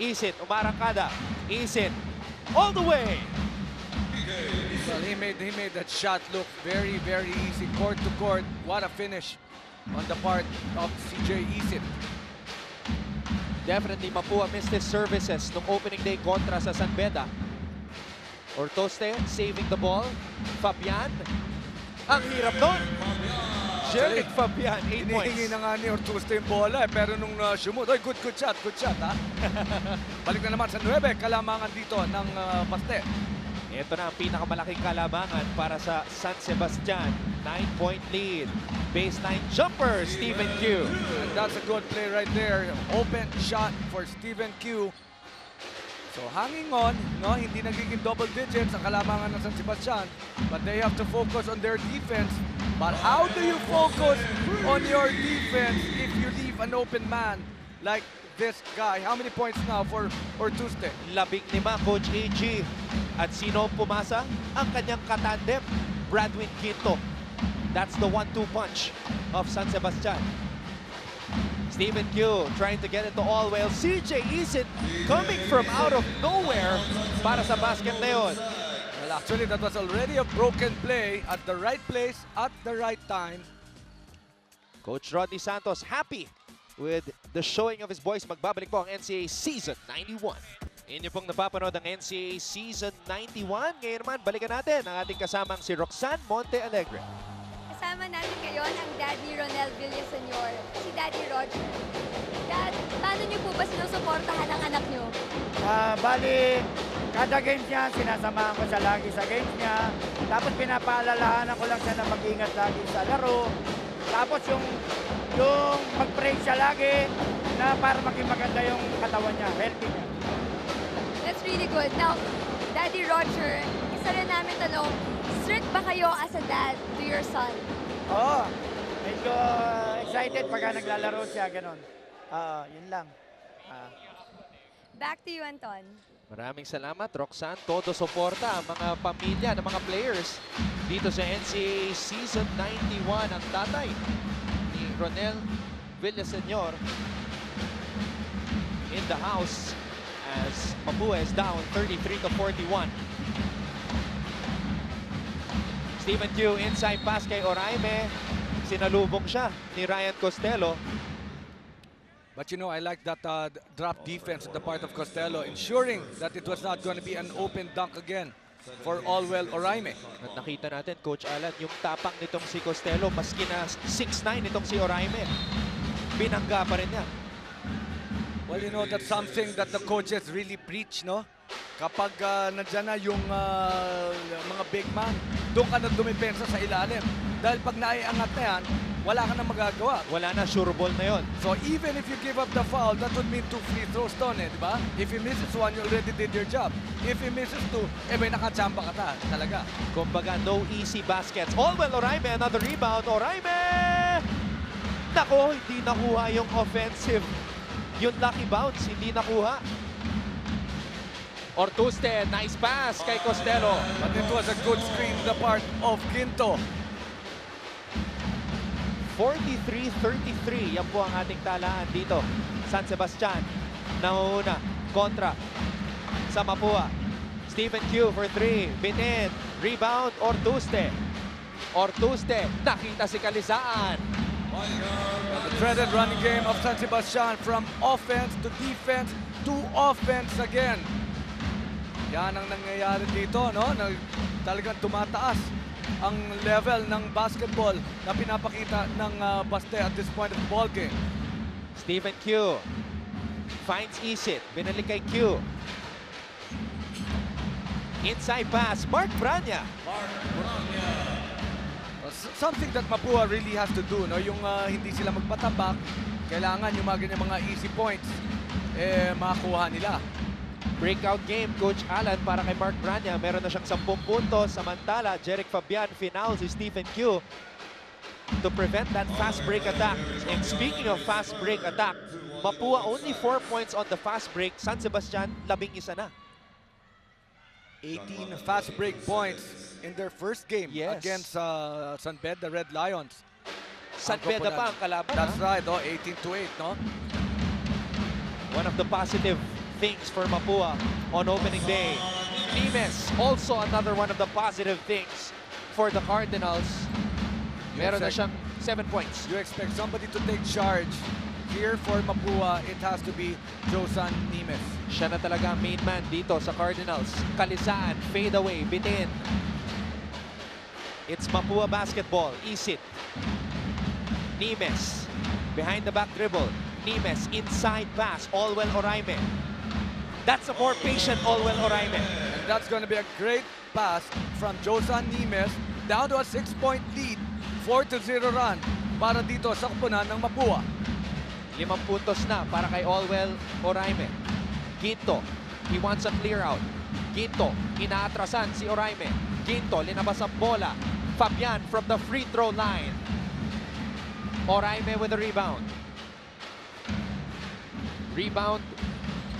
Isit. Umarangkada. Isit. All the way. Well, he made that shot look very, very easy. Court to court. What a finish on the part of CJ Isit. Definitely Mapua missed his services nung opening day kontra sa San Beda. Ortoste saving the ball. Fabian. Ang hirap nun. Jerry Fabian, 8 points. Hinihingi na nga ni Ortuste yung bola pero nung sumut, good shot ha. Balik na naman sa 9, kalamangan dito ng Paste. Ito na ang pinakamalaking kalamangan para sa San Sebastian. 9-point lead. Baseline jumper, Stephen Q. And that's a good play right there. Open shot for Stephen Q. So hanging on, no, hindi nagiging double digits ang kalamangan ng San Sebastian, but they have to focus on their defense. But how do you focus on your defense if you leave an open man like this guy? How many points now for Ortuste? 15, Coach AG. At sino pumasa? Ang kanyang katandem, Bradwin Quinto. That's the 1-2 punch of San Sebastian. Stephen Q trying to get it to all well. CJ Isit coming from out of nowhere para sa basket na yun. Well, actually, that was already a broken play at the right place at the right time. Coach Rodney Santos happy with the showing of his boys. Magbabalik po ang NCAA Season 91. Inyo pong napapanood ang NCAA Season 91. Ngayon naman, balikan natin ang ating kasamang si Roxanne Monte Alegre. Kasama natin ngayon ang Dad ni Ronel Villasenor, si Daddy Roger. Dad, paano niyo po ba sinusuportahan ang anak niyo? Bali, kada games niya, sinasamahan ko siya lagi sa games niya. Tapos pinapaalalahanan ko lang siya na mag-ingat lagi sa laro. Tapos yung mag-pray siya lagi na para maging maganda yung katawan niya, healthy niya. That's really good. Now, Daddy Roger, isa rin namin tanong, strict ba kayo as a dad to your son? Oo, medyo excited pagka naglalaro siya, ganun. Yun lang. Back to you, Anton. Maraming salamat, Roxanne. Todo suporta ang mga pamilya ng mga players dito sa NCAA Season 91. Ang tatay ni Ronel Villasenor in the house as Mapua is down 33-41. Stephen Q inside pass kay Oraime. Sinalubong siya ni Ryan Costello. But you know, I like that drop defense on the part of Costello, ensuring that it was not going to be an open dunk again for Allwell Oraime. At nakita natin, Coach Alan, yung tapang nitong si Costello, maski na 6'9" nitong si Oraime, binangga pa rin niya. Well, you know, that's something that the coaches really preach, no? Kapag nandyan na yung mga big man, doon ka na dumipensa sa ilalim. Dahil pag naiangat na yan, wala ka na magagawa. Wala na, sure ball na yon. So even if you give up the foul, that would mean 2 free throws doon, di ba? If he misses 1, you already did your job. If he misses 2, may nakachamba ka talaga. Kumbaga, no easy baskets. Allwell Oraime, another rebound. Oraime! Nako, hindi nakuha yung offensive. Yung lucky bounce, hindi nakuha. Ortuste, nice pass kay Costello. But it was a good screen on the part of Quinto. 43-33, yan po ang ating talaan dito. San Sebastian, nauna, kontra sa Mapua. Stephen Q for 3, bitin, rebound, Ortuste. Ortuste, nakita si Kalisaan. The dreaded running game of San Sebastian from offense to defense to offense again. Yan ang nangyayari dito, no? Talagang tumataas ang level ng basketball na pinapakita ng Paste at this point of the ball game. Stephen Q finds Isit, binalik kay Q. Inside pass, Mark Branya. Something that Mapua really has to do, no? Yung hindi sila magpatabak, kailangan yung mga ganyan mga easy points makakuha nila. Breakout game, Coach Alan, para kay Mark Branya. Meron na siyang 10 puntos. Samantala, Jeric Fabian final si Stephen Q to prevent that fast break attack. And speaking of fast break attack, Mapua only 4 points on the fast break. San Sebastian, 11 na. 18 fast break points in their first game against San Beda Red Lions. San Beda pa ang kalaban. That's right, 18-8, no? One of the positive things for Mapua on opening day. Nimes, also another one of the positive things for the Cardinals. Meron na siyang 7 points. You expect somebody to take charge. Here for Mapua, it has to be Josan Nimes. Siya na talaga ang main man dito sa Cardinals. Kalisaan, fade away, bitin. It's Mapua basketball. Isit. Nimes, behind the back dribble. Nimes, inside pass, Olwell Oraime. That's a more patient Olwell Oraime. And that's going to be a great pass from Josan Nimes down to a 6-point lead. 4-0 run para dito sa kupunan ng Mapua. 5 puntos na para kay Olwell Oraime. Ginto, he wants a clear out. Ginto, inaatrasan si Oraime. Ginto, linabas ang bola. Fabian from the free throw line. Oraime with the rebound. Rebound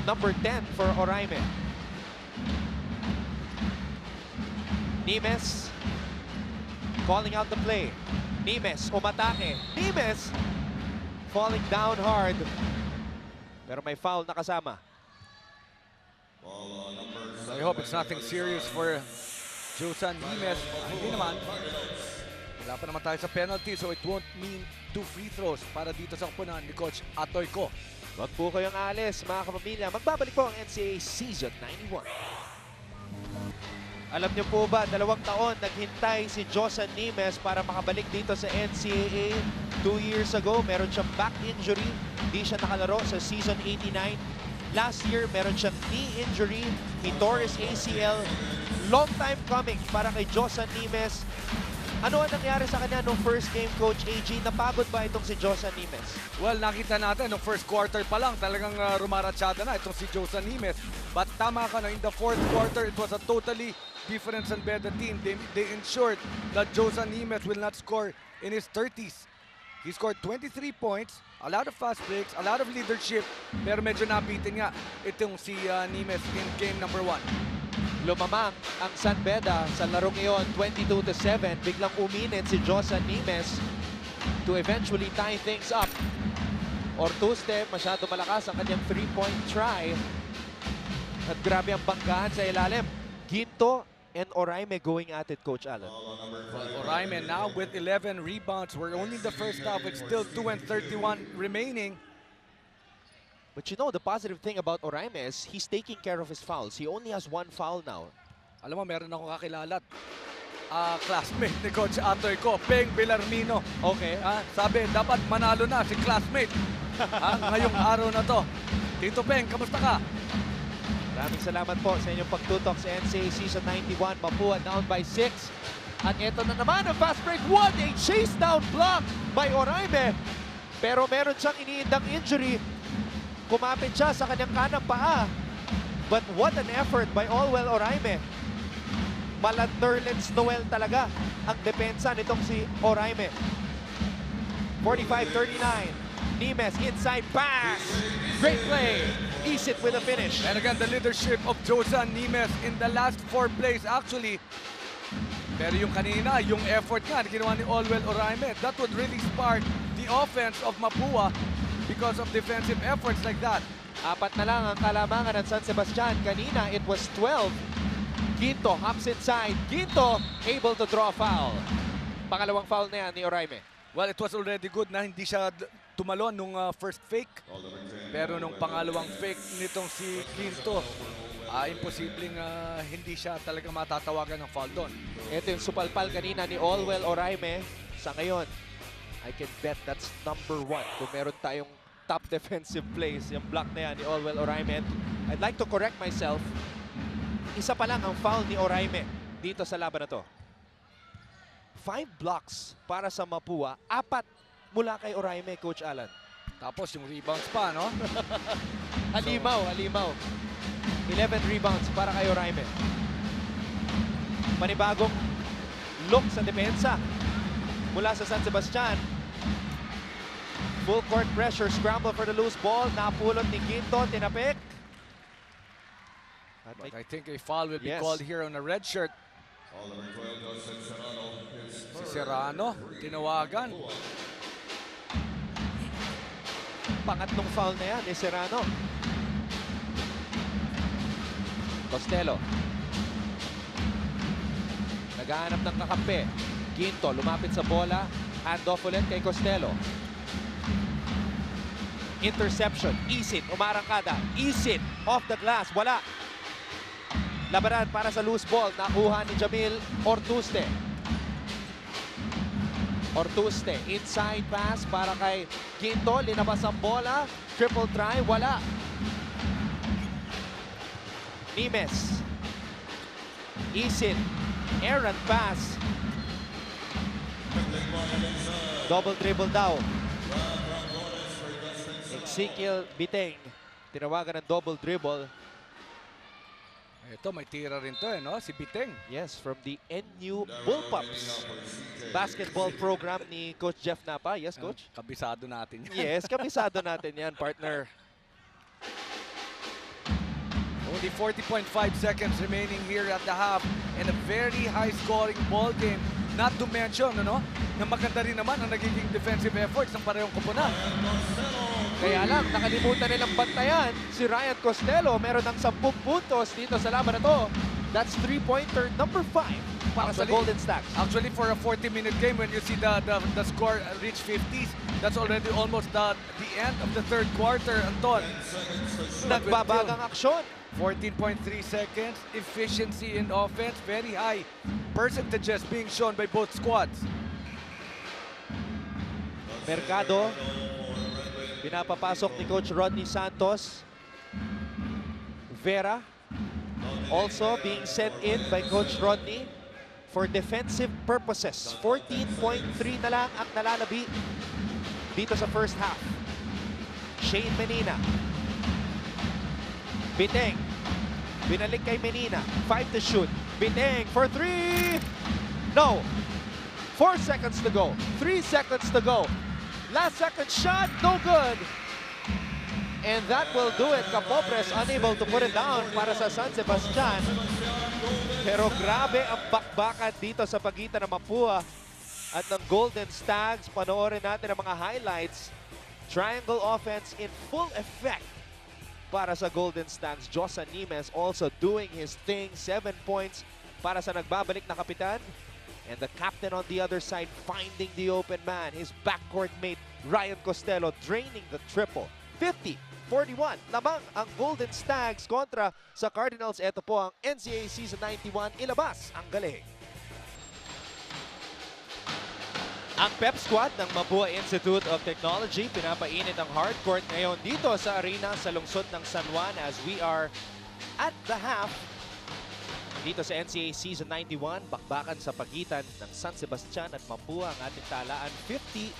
number 10 for Oraime. Nimes calling out the play. Nimes umatake. Nimes falling down hard. Pero may foul na kasama. So I hope it's nothing serious for Josan Nimes. Hindi naman. Wala pa naman tayo sa penalty, so it won't mean 2 free throws para dito sa kupunan ni Coach Atoy Ko. Wag po kayong alis, mga kapamilya. Magbabalik po ang NCAA Season 91. Alam niyo po ba, 2 taon naghintay si Josan Nimes para makabalik dito sa NCAA. 2 years ago, meron siyang back injury. Hindi siya nakalaro sa Season 89. Last year, meron siyang knee injury. He tore his ACL. Long time coming para kay Josan Nimes. Ano ang nangyari sa kanya nung first game, Coach AG? Napagod ba itong si Josan Nimes? Well, nakita natin, nung first quarter pa lang, talagang rumaratsada na itong si Josan Nimes. But tama ka na, in the fourth quarter, it was a totally different San Beda team. They ensured that Josan Nimes will not score in his 30s. He scored 23 points, a lot of fast breaks, a lot of leadership, pero medyo napitin nga itong si Nimes in game number 1. Lumamang ang San Beda sa larong iyon, 22-7. Biglang uminit si Josan Nimes to eventually tie things up. Ortuste, masyado malakas ang kanyang 3-point try. At grabe ang banggahan sa ilalim. Ginto and Oraime going at it, Coach Alan. Oraime now with 11 rebounds. We're only in the first half. It's still 2:31 remaining. But you know, the positive thing about Oraime is he's taking care of his fouls. He only has 1 foul now. Alam mo, meron akong kakilalat. Classmate ni Coach Atoy Ko, Peng Villarmino. Okay. Sabi, dapat manalo na si classmate ngayong araw na to. Tito Peng, kamusta ka? Maraming salamat po sa inyong pagtutok sa NCAA Season 91. Mapua down by 6. At ito na naman ang fast break. What a chase down block by Oraime. Pero meron siyang iniindang injury. Kumapit siya sa kanyang kanang paa. But what an effort by Olwell Oraime. Malanderlens Noel talaga ang depensa nitong si Oraime. 45-39. Nimes inside pass. Great play. Isit with a finish. And again, the leadership of Josan Nimes in the last 4 plays actually. Pero yung kanina, yung effort nga na ginawa ni Olwell Oraime, that would really spark the offense of Mapua because of defensive efforts like that. 4 na lang ang kalamangan ng San Sebastian. Kanina, it was 12. Ginto hops inside. Ginto able to draw a foul. Pangalawang foul na yan ni Oraime. Well, it was already good na hindi siya tumalon nung first fake. Pero nung pangalawang fake nitong si Ginto, imposibleng hindi siya talaga matatawagan ng foul doon. Ito yung supalpal kanina ni Olwell Oraime. Sa ngayon, I can bet that's number 1. Kung meron tayong top defensive plays, yung block na yan ni Olwell Oraime. I'd like to correct myself. isa pa lang ang foul ni Oraime dito sa laban na to. 5 blocks para sa Mapua, 4 mula kay Oraime, Coach Alan. Tapos yung rebounds pa, no? Halimaw. 11 rebounds para kay Oraime. Panibagong look sa depensa mula sa San Sebastian. Full court pressure, scramble for the loose ball. Napulot ni Quinto, tinapik. At But I think a foul will be Yes. called here on a red shirt. Si Serrano, tinawagan. pangatlong foul na yan ni Serrano. Costello. Naghahanap ng kakampi. Quinto lumapit sa bola. Handoff ulit kay Costello. Interception. Isin. Umarangkada. Isin. Off the glass. Wala. Labanan para sa loose ball. Nakuha ni Jamil Ortuste. Ortuste. Inside pass para kay Quinto. Linabas ang bola. Triple try. Wala. Nimes. Isin. Errant pass. Double dribble daw. Ezekiel Biteng. Tinawagan ng double dribble. Ito, may tira rin to no? Si Biteng. Yes, from the NU Bullpups basketball program ni Coach Jeff Napa. Yes, Coach? Kabisado natin yan. Yes, kabisado natin yan, partner. Only 40.5 seconds remaining here at the half in a very high-scoring ball game. Not to mention, na maganda rin naman ang nagiging defensive efforts ng parehong koponan. Kaya lang, nakalimutan nilang bantayan si Ryan Costello. Meron ng 10 puntos dito sa laban na to. That's three-pointer number 5 para sa Golden Stacks. Actually, for a 40-minute game, when you see the score reach 50s, that's already almost the end of the third quarter, Anton. Nagbabagang aksyon. 14.3 seconds, efficiency in offense, very high percentages being shown by both squads. Mercado. Pinapapasok ni Coach Rodney Santos. Vera. Also being sent in by Coach Rodney for defensive purposes. 14.3 na lang ang nalalabi dito sa first half. Shane Menina. Biteng. Binalik kay Menina. 5 to shoot. Biteng for 3. No. 4 seconds to go. 3 seconds to go. Last second shot. No good. And that will do it. Capopres unable to put it down para sa San Sebastian. Pero grabe ang bakbakan dito sa pagitan ng Mapua at ng Golden Stags. Panoorin natin ang mga highlights. Triangle offense in full effect para sa Golden Stags. Josa Nimes also doing his thing. 7 points para sa nagbabalik na kapitan. And the captain on the other side finding the open man. His backcourt mate, Ryan Costello, draining the triple. 50-41. Lamang ang Golden Stags kontra sa Cardinals. Ito po ang NCAA Season 91. Ilabas ang galing. Ang pep squad ng Mapua Institute of Technology pinapainit ang hardcourt ngayon dito sa arena sa lungsod ng San Juan as we are at the half dito sa NCAA Season 91. Bakbakan sa pagitan ng San Sebastian at Mapua ang ating talaan 50-41.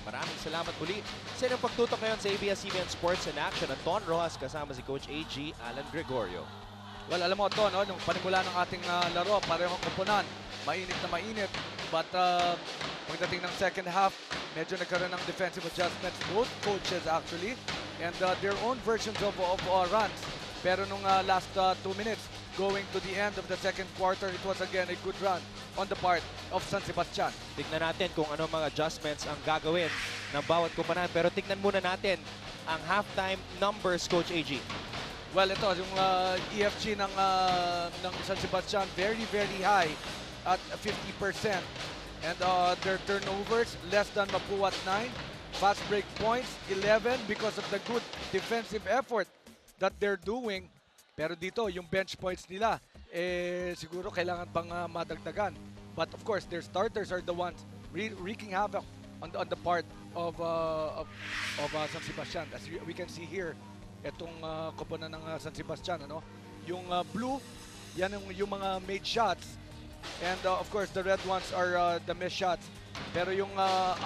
Maraming salamat muli sa inyong pagtutok ngayon sa ABS-CBN Sports in Action. Anton Rojas kasama si Coach AG Alan Gregorio. Well, alam mo, Anton, yung panimula ng ating laro, parehong koponan, mainit na mainit. But pagdating ng second half, medyo nagkaroon ng defensive adjustments, both coaches actually, and their own versions of runs. Pero nung last 2 minutes, going to the end of the second quarter, it was again a good run on the part of San Sebastian. Tignan natin kung ano mga adjustments ang gagawin ng bawat koponan. Pero tignan muna natin ang halftime numbers, Coach AG. Well, ito, yung EFG ng San Sebastian, very, very high at 50%. And their turnovers, less than Mapua at 9. Fast break points, 11 because of the good defensive effort that they're doing. Pero dito, yung bench points nila, siguro kailangan pang madagdagan. But of course, their starters are the ones wreaking havoc on the part of San Sebastian. As we can see here, itong koponan ng San Sebastian, Yung blue, yan yung mga made shots. And of course, the red ones are the missed shots. Pero yung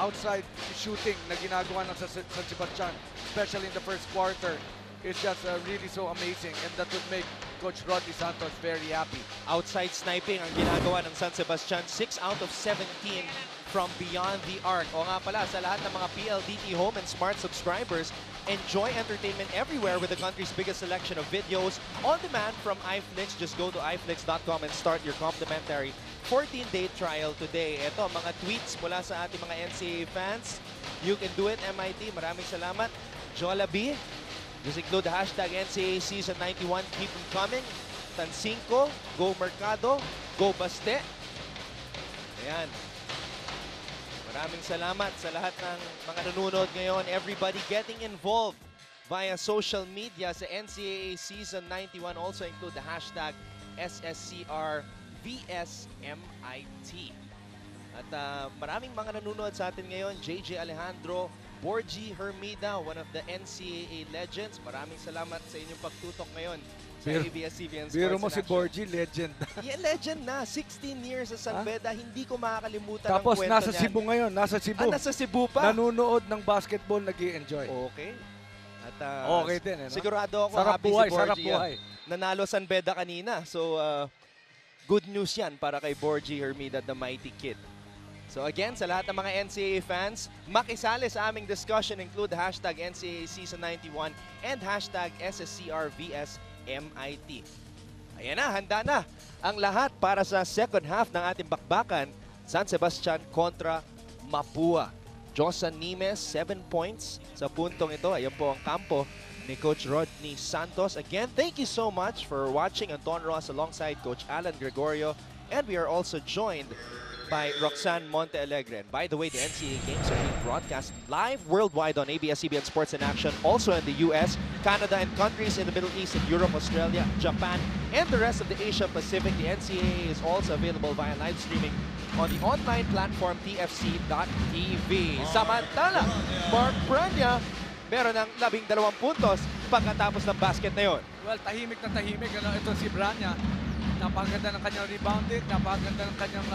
outside shooting na ginagawa ng San Sebastian, especially in the first quarter, is just really so amazing. And that would make Coach Rodney Santos very happy. Outside sniping ang ginagawa ng San Sebastian. 6 out of 17 from beyond the arc. O nga pala, sa lahat ng mga PLDT Home and Smart subscribers, enjoy entertainment everywhere with the country's biggest selection of videos on demand from iFlix. Just go to iflix.com and start your complimentary 14-day trial today. Ito, mga tweets mula sa ating mga NCAA fans. You can do it, MIT. Maraming salamat. Jollibee. Just include the hashtag NCAA Season 91. Keep them coming. Tansinko. Go Mercado. Go Baste. Ayan. Maraming salamat sa lahat ng mga nanonood ngayon. Everybody getting involved via social media sa NCAA Season 91. Also include the hashtag SSC-R VSMIT. At maraming mga nanonood sa atin ngayon. JJ Alejandro, Borgie Hermida, one of the NCAA legends. Maraming salamat sa inyong pagtutok ngayon sa ABS-CBN Sports. Biro mo si in Action. Borgie, legend. Yeah, legend na. 16 years sa San Beda. Hindi ko makakalimutan Tapos ang kwento nasa niyan. Cebu ngayon, nasa Cebu. Nasa Cebu pa? Nanunood ng basketball, nag-i-enjoy. Okay. At Okay din, eh, no? sigurado ako Sarap happy buhay, si sarap Borgie. buhay. Nanalo San Beda kanina. So, good news yan para kay Borgie Hermida, the mighty kid. So again, sa lahat ng mga NCAA fans, makisali sa aming discussion. Include hashtag NCAA Season 91 and hashtag SSCRVSMIT. Ayan na, handa na ang lahat para sa second half ng ating bakbakan. San Sebastian kontra Mapua. Josan Nimes, 7 points sa puntong ito. Ayan po ang kampo ni Coach Rodney Santos. Again, thank you so much for watching. Anton Ross alongside Coach Alan Gregorio. And we are also joined by Roxanne Montealegre. And by the way, the NCAA games are being broadcast live worldwide on ABS-CBN Sports in Action, also in the US, Canada, and countries in the Middle East and Europe, Australia, Japan, and the rest of the Asia Pacific. The NCAA is also available via live streaming on the online platform tfc.tv. Samantala, Mark Branya, meron ng 12 puntos pagkatapos ng basket na yon. Well, tahimik na tahimik. Ano, ito si Branya. Napakaganda ng kanyang rebounding, napakaganda ng kanyang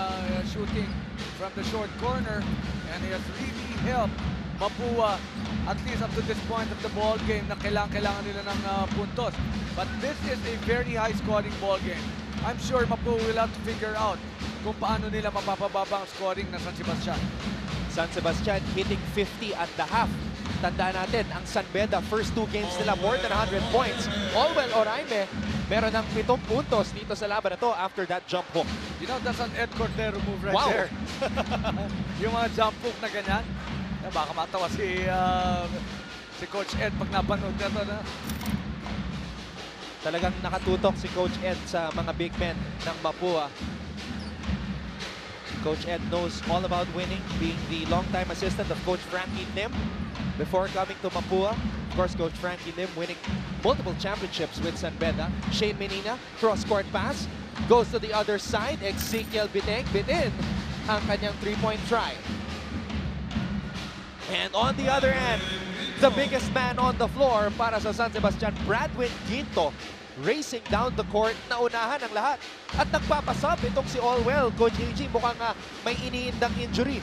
shooting from the short corner. And he has really helped Mapua at least up to this point of the ball game na kailangan nila ng puntos. But this is a very high-scoring ball game. I'm sure Mapua will have to figure out kung paano nila mapapababa ang scoring ng San Sebastian. San Sebastian hitting 50 at the half. Tandaan natin, ang San Beda, first 2 games nila, more than 100 points. Olwell Oraime, meron ng 7 puntos dito sa laban na to after that jump hook. You know, that's an Ed Cordero move right Wow. there. Yung mga jump hook na ganyan. Baka matawa si Coach Ed pag napanood na ito. Talagang nakatutok si Coach Ed sa mga big men ng Mapua. Coach Ed knows all about winning, being the longtime assistant of Coach Frankie Lim before coming to Mapua. Of course, Coach Frankie Lim winning multiple championships with San Beda. Shane Menina, cross-court pass, goes to the other side. Ezekiel Biteng, bitin ang kanyang 3-point try. And on the other end, the biggest man on the floor para sa San Sebastian, Bradwin Ginto, racing down the court, naunahan ang lahat. At nagpapasub itong si Allwell. Coach AG, mukhang may iniindang injury.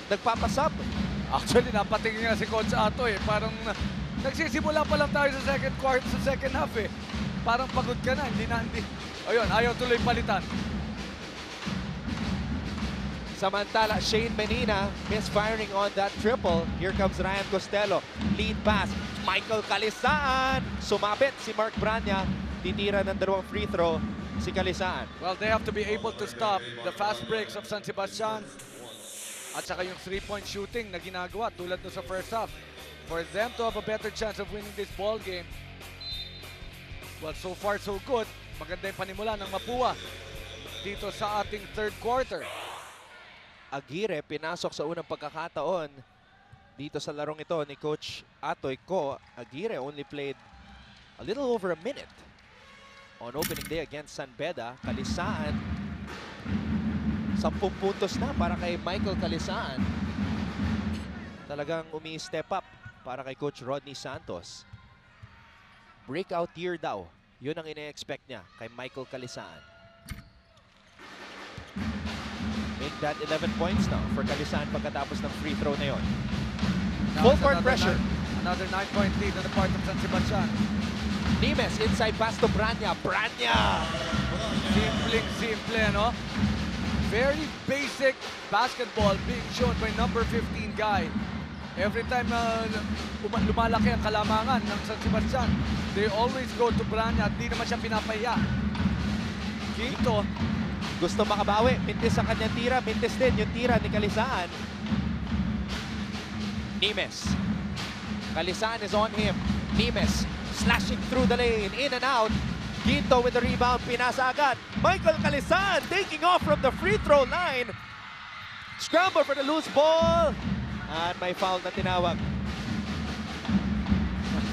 Nagpapasub. Actually, napatingin nga si Coach Ato eh. Parang nagsisimula pa lang tayo sa second quarter, sa second half eh. Parang pagod ka na, hindi. Ayun, ayaw tuloy palitan. Samantala, Shane Menina misfiring on that triple. Here comes Ryan Costello. Lead pass. Michael Calisaan. Sumabit si Mark Branya. Titira ng 2 free throw si Calisaan. Well, they have to be able to stop the fast breaks of San Sebastian. At saka yung 3-point shooting na ginagawa tulad no sa first half. For them to have a better chance of winning this ball game. Well, so far so good. Maganda yung panimula ng Mapua dito sa ating third quarter. Aguirre pinasok sa unang pagkakataon dito sa larong ito ni Coach Atoy Ko. Aguirre only played a little over a minute on opening day against San Beda. Calisaan, 10 puntos na para kay Michael Calisaan. Talagang umi-step up para kay Coach Rodney Santos. Breakout year daw Yun ang ine-expect niya kay Michael Calisaan. Make that 11 points now for Calisaan pagkatapos ng free throw na yun. Now Full it's court another pressure. Another 9-point lead on the part of San Sebastian. Nimes inside pass to Branya. Branya! Simple, no? Very basic basketball being shown by number 15 guy. Every time lumalaki ang kalamangan ng San Sebastian, they always go to Branya. Di naman siya pinapahiya. Quinto. Gusto makabawi. Mintis ang kanyang tira. Mintis din yung tira ni Calisaan. Nimes. Calisaan is on him. Nimes slashing through the lane. In and out. Quinto with the rebound. Pinasa agad. Michael Calisaan taking off from the free throw line. Scramble for the loose ball. At may foul na tinawag.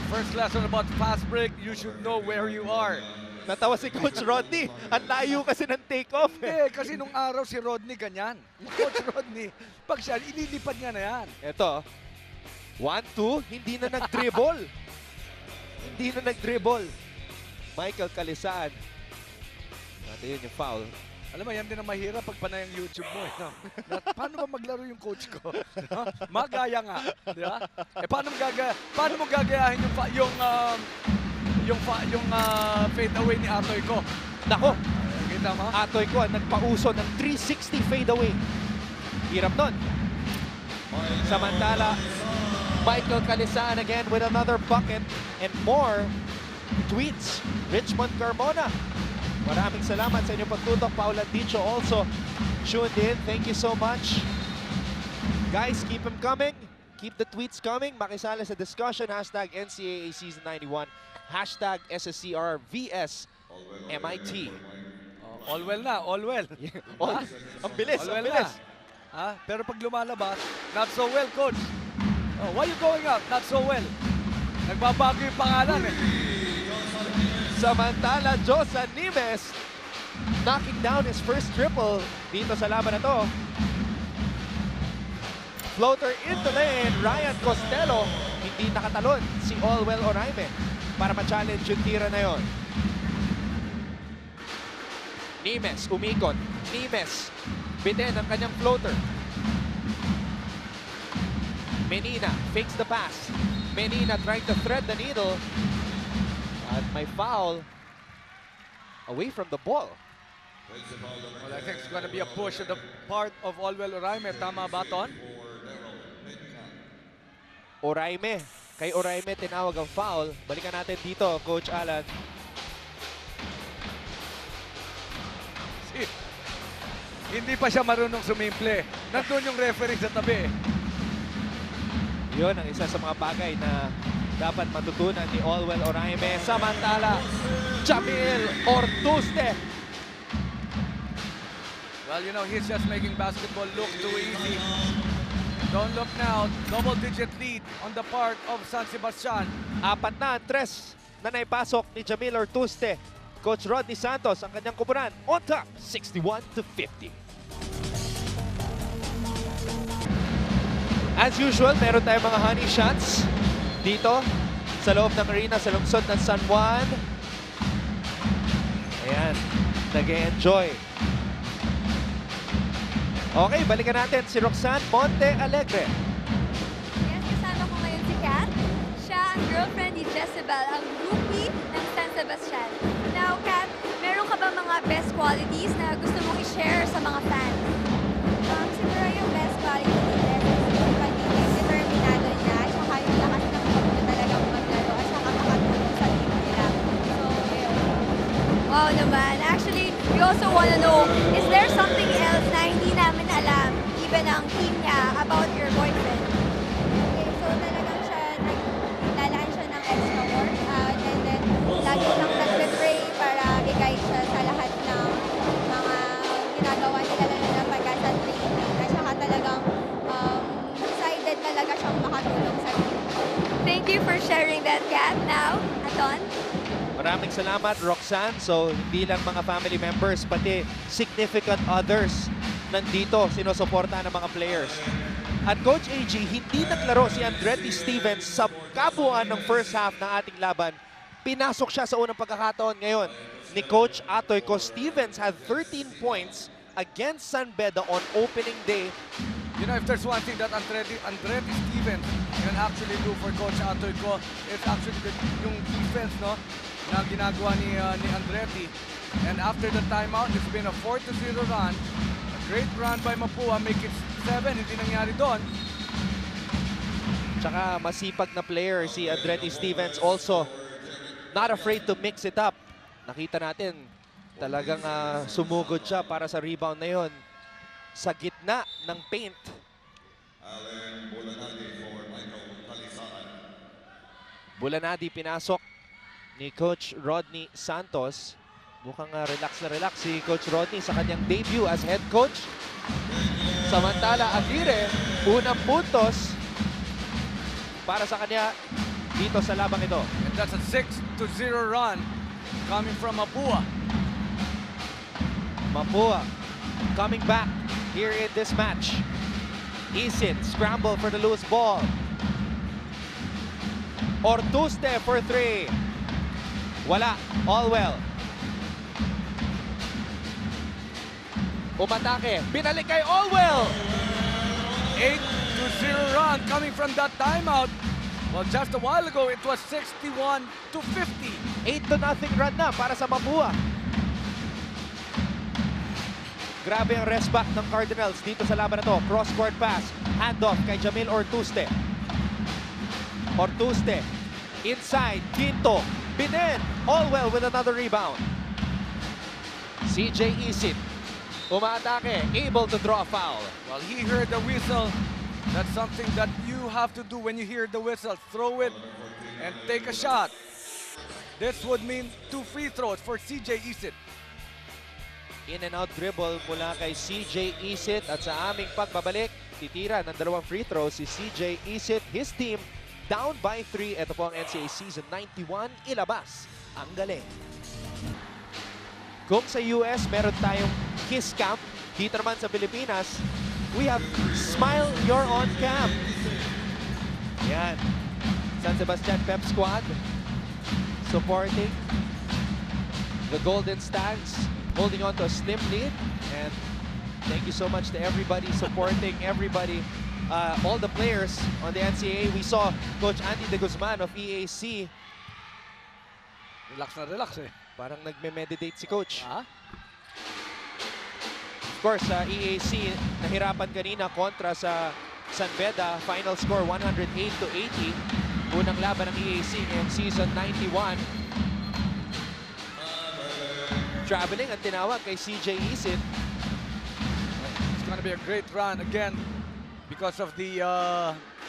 First lesson about fast break, you should know where you are. Natawa si Coach Rodney. Ang layo kasi ng take-off. Kasi nung araw si Rodney ganyan. Coach Rodney, pag siya, inilipad niya na yan. Ito. 1-2. Hindi na nag-dribble. Hindi na nag-dribble. Michael Calisaan. Ito yun yung foul. Alam mo, yan din ang mahirap pag panay ang YouTube mo. No? Paano ba maglaro yung coach ko? No? Magaya nga. Di ba? Paano mo gagayahin yung fade away ni Atoy ko? Nako, Kita mo? Atoy ko nagpauso ng 360 fade away. Hirap nun. Samantala, Michael Calisaan again with another bucket and more tweets. Richmond Carmona. Maraming salamat sa inyong pagtutok. Paula Dicho also tuned in. Thank you so much. Guys, keep them coming. Keep the tweets coming. Makisali sa discussion. Hashtag NCAA Season 91. Hashtag SSC-R VS MIT. All well na, all well. Ang bilis, All ang well bilis. na. Pero pag lumalabas, not so well, coach. Oh, why you going out? Not so well. Nagbabago yung pangalan eh. Samantala, Josan Nimes knocking down his first triple dito sa laban na to. Floater into lane, Ryan Costello. Hindi nakatalon si Allwell Oraime para ma-challenge yung tira na yon. Nimes umikot. Nimes bitin ang kanyang floater. Menina fakes the pass. Menina trying to thread the needle. At may foul away from the ball. Well, I think it's going to be a push on the part of Allwell Oraime. Tama ba, Ton? Oraime. Kay Oraime tinawag ang foul. Balikan natin dito, Coach Alan. Hindi pa siya marunong sumimple. Nandun yung referee sa tabi. Yun ang isa sa mga bagay na dapat matutunan ni Allwell Oraime. Samantala, Jamil Ortuste. Well, you know, he's just making basketball look too easy. Don't look now. Double-digit lead on the part of San Sebastian. Apat na ang tres na naipasok ni Jamil Ortuste. Coach Rodney Santos ang kanyang kupunan on top, 61-50. As usual, meron tayong mga honey shots dito sa loob ng arena sa lungsod ng San Juan. Ayan, nag-e-enjoy. Okay, balikan natin si Roxanne Monte Alegre. Yes, kasama ko ngayon si Kat. Siya ang girlfriend ni Jezebel, ang rookie ng San Sebastian. Now, Kat, meron ka ba mga best qualities na gusto mong i-share sa mga fans? Siguro yung best quality ni Jess is yung pagiging determinado niya, tsaka yung lakas ng loob niya talagang maglaro, at saka makatulong sa team nila. So, yun. Wow naman. Actually, we also want to know, is there something else na hindi namin alam, even ang team niya, about your boyfriend? Okay, so talagang siya, naglalaan siya ng extra work, and then lagi siyang nagpe-pray para i-guide siya sa lahat ng mga ginagawa nila, lalo na pagka sa training. At saka talagang decided talaga siyang makatulong sa team. Thank you for sharing that, Kat. Now, Aton? Maraming salamat, Roxanne. So, hindi lang mga family members, pati significant others nandito, sinusuportahan ng mga players. At Coach AG, hindi naglaro si Andretti Stevens sa kabuuan ng first half ng ating laban Pinasok siya sa unang pagkakataon ngayon ni Coach Atoy ko. Stevens had 13 points against San Beda on opening day. You know, if there's one thing that Andretti Stevens can actually do for Coach Atoy ko, it's actually yung defense, no, na ginagawa ni Andretti. And after the timeout, it's been a 4-0 run. A great run by Mapua, make it 7. Hindi nangyari doon. Tsaka masipag na player si Andretti Stevens, also not afraid to mix it up. Nakita natin, talagang sumugod siya para sa rebound na yon sa gitna ng paint. Bulanadi pinasok ni Coach Rodney Santos. Mukhang relax na relax si Coach Rodney sa kanyang debut as head coach. Samantala, Aguirre, unang puntos para sa kanya dito sa labang ito. And that's a 6-0 run coming from Mapua. Mapua coming back here in this match. Isin, scramble for the loose ball. Ortuste for 3. Wala, all well. Umatake, binalik kay Allwell. 8-0 run coming from that timeout. Well, just a while ago, it was 61-50. 8-0 run na para sa Mapua. Grabe ang rest back ng Cardinals dito sa laban na to. Cross-court pass, handoff kay Jamil Ortuste. Ortuste, inside, Quinto, Binen, Allwell with another rebound. CJ Isit, umaatake, able to draw a foul. Well, he heard the whistle. That's something that you have to do when you hear the whistle. Throw it and take a shot. This would mean 2 free throws for CJ Isit. In and out dribble mula kay CJ Isit at sa aming pagbabalik, titira ng 2 free throws si CJ Isit. His team down by 3. Ito po ang NCAA Season 91. Ilabas ang galing. Kung sa US meron tayong Kiss Camp, dito naman sa Pilipinas, we have Smile You're On Camp. Yan. San Sebastian Pep Squad supporting the Golden Stags, holding on to a slim lead. And thank you so much to everybody supporting everybody, all the players on the NCAA. We saw Coach Andy De Guzman of EAC. Relax na relax eh. Parang nagme-meditate si Coach. Ah? Of course, sa EAC, nahirapan kanina kontra sa San Beda. Final score 108-80. Unang laban ng EAC ngayong Season 91. Traveling ang tinawag kay CJ Isit. It's going to be a great run again because of the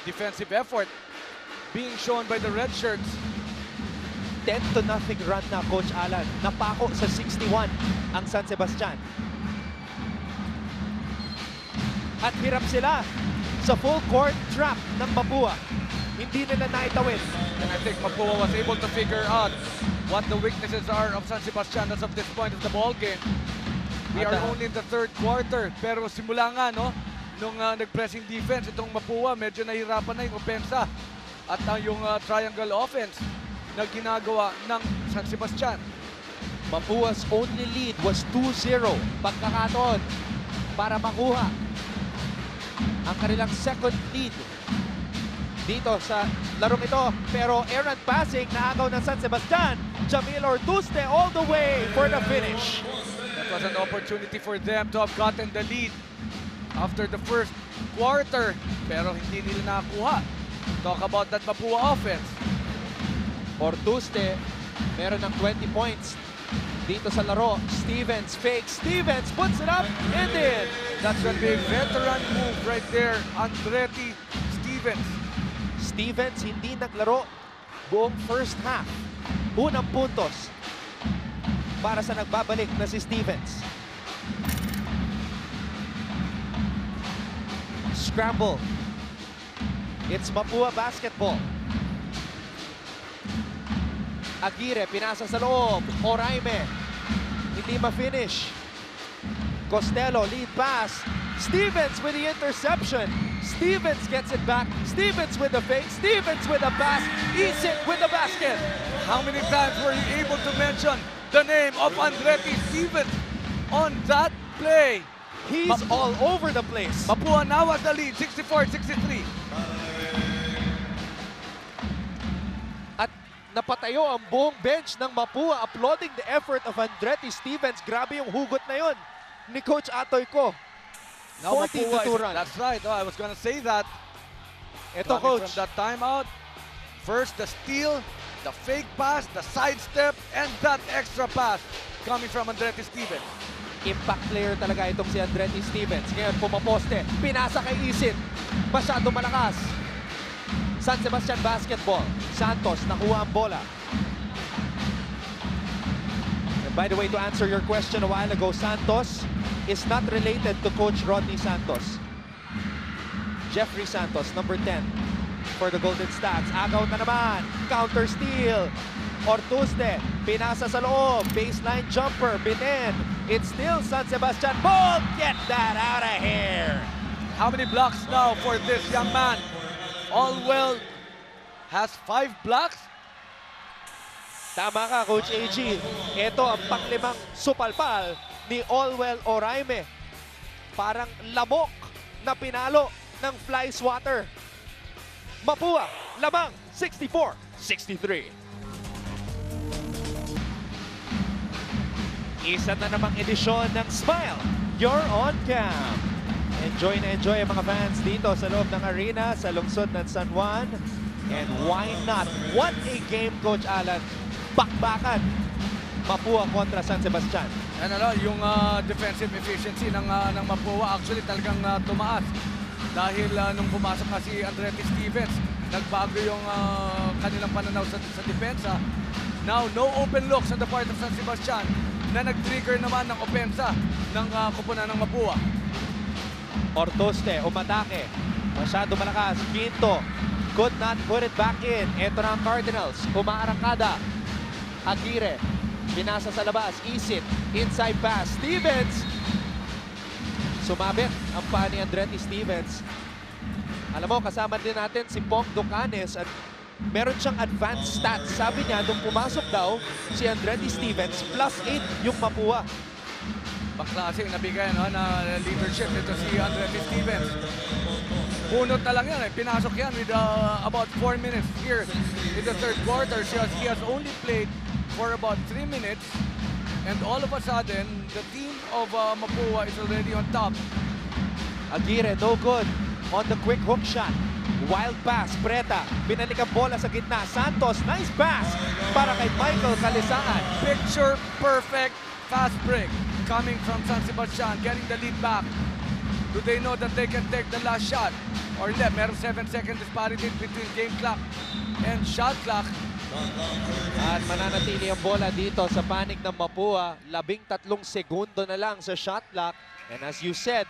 defensive effort being shown by the red shirts. 10-0 run na, Coach Alan. Napako sa 61 ang San Sebastian. At hirap sila sa full court trap ng Mapua. Hindi nila naitawid. And I think Mapua was able to figure out what the weaknesses are of San Sebastian as of this point of the ball game. We are only in the 3rd quarter. Pero simula nga, no, nung nag-pressing defense, itong Mapua, medyo nahirapan na yung opensa. At yung triangle offense na ginagawa ng San Sebastian. Mapua's only lead was 2-0. Pagkakataon para makuha ang kanilang second lead dito sa larong ito. Pero errant passing, naagaw ng San Sebastian. Jamil Ortuste all the way for the finish. That was an opportunity for them to have gotten the lead after the first quarter. Pero hindi nila nakakuha. Talk about that Mapua offense. Ortuste, meron ng 20 points dito sa laro. Stevens fake. Stevens puts it up and in. That's going to be a veteran move right there. Andretti Stevens. Stevens hindi naglaro buong first half. Unang puntos para sa nagbabalik na si Stevens. Scramble. It's Mapua basketball. Aguirre, pinasa sa loob. Oraime, hindi ma-finish. Costello, lead pass. Stevens with the interception. Stevens gets it back. Stevens with the fake. Stevens with the pass. Isit with the basket. How many times were you able to mention the name of Andretti Stevens on that play? He's all over the place. Mapua now has the lead, 64-63. At napatayo ang buong bench ng Mapua, applauding the effort of Andretti Stevens. Grabe yung hugot na yon ni Coach Atoy ko. Now 14 Mapua to 2 is, run. that's right. Oh, I was gonna say that. Ito, Coming Coach. from that timeout, first the steal, the fake pass, the sidestep, and that extra pass coming from Andretti Stevens. Impact player talaga itong si Andretti Stevens. Ngayon, pumaposte. Pinasa kay Isit. Masyado malakas. San Sebastian Basketball. Santos, nakuha ang bola. And by the way, to answer your question a while ago, Santos is not related to Coach Rodney Santos. Jeffrey Santos, number 10 for the Golden Stacks. Agaw na naman. Counter steal. Ortuzde, pinasa sa loob. Baseline jumper, Binen. It's still San Sebastian. Ball, get that out of here. How many blocks now for this young man? Allwell has 5 blocks. Tama ka, Coach AG. Ito ang panglimang supalpal ni Allwell Oraime. Parang lamok na pinalo ng fly swatter. Mapua, lamang 64-63. Isa na namang edisyon ng Smile, You're on Cam. Enjoy na enjoy ang mga fans dito sa loob ng arena sa lungsod ng San Juan. And why not? What a game, Coach Alan. Bakbakan. Mapua kontra San Sebastian. And yung defensive efficiency ng Mapua actually talagang tumaas. Dahil nung pumasok na si Andretti Stevens, nagbago yung kanilang pananaw sa depensa. Now, no open looks on the part of San Sebastian na nag-trigger naman ng opensa ng kupunan ng Mapua. Ortoste, umatake. Masyado malakas. Quinto, could not put it back in. Ito na ang Cardinals. Umaarangkada. Aguirre, binasa sa labas. Isit, inside pass. Stevens. Sumabit ang paa ni Andretti Stevens. Alam mo, kasama din natin si Pong Ducanes at meron siyang advanced stats. Sabi niya, nung pumasok daw si Andretti Stevens, +8 yung Mapua. Baklaseng nabigay na leadership nito si Andretti Stevens. Punot na lang yan. Pinasok yan with about 4 minutes here in the third quarter. He has only played for about 3 minutes. And all of a sudden, the team of Mapua is already on top. Aguirre, no good on the quick hook shot. Wild pass, Preta, binalik ang bola sa gitna. Santos, nice pass para kay Michael Calisaan. Picture perfect fast break coming from San Sebastian, getting the lead back. Do they know that they can take the last shot? Or hindi, meron 7-second disparity between game clock and shot clock. At mananatili ang bola dito sa panig ng Mapua. 13 segundo na lang sa shot clock. And as you said,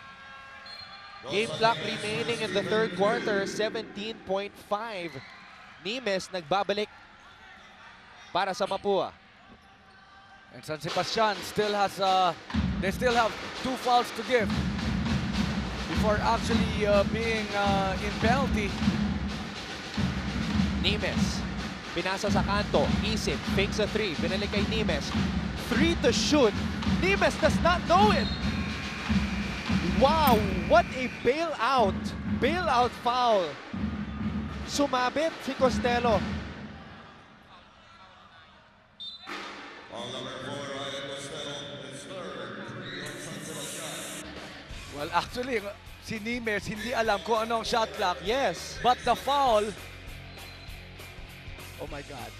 game clock remaining in the third quarter, 17.5. Nimes nagbabalik para sa Mapua. And San Sebastian still has, they still have 2 fouls to give before actually being in penalty. Nimes, pinasa sa kanto, Isip, fakes a 3, binalik kay Nimes. 3 to shoot, Nimes does not know it. Wow, what a bailout. Bailout foul. Sumabit si Costello. Well, actually, si Nimes hindi alam kung anong shot clock. Yes. But the foul, oh my God.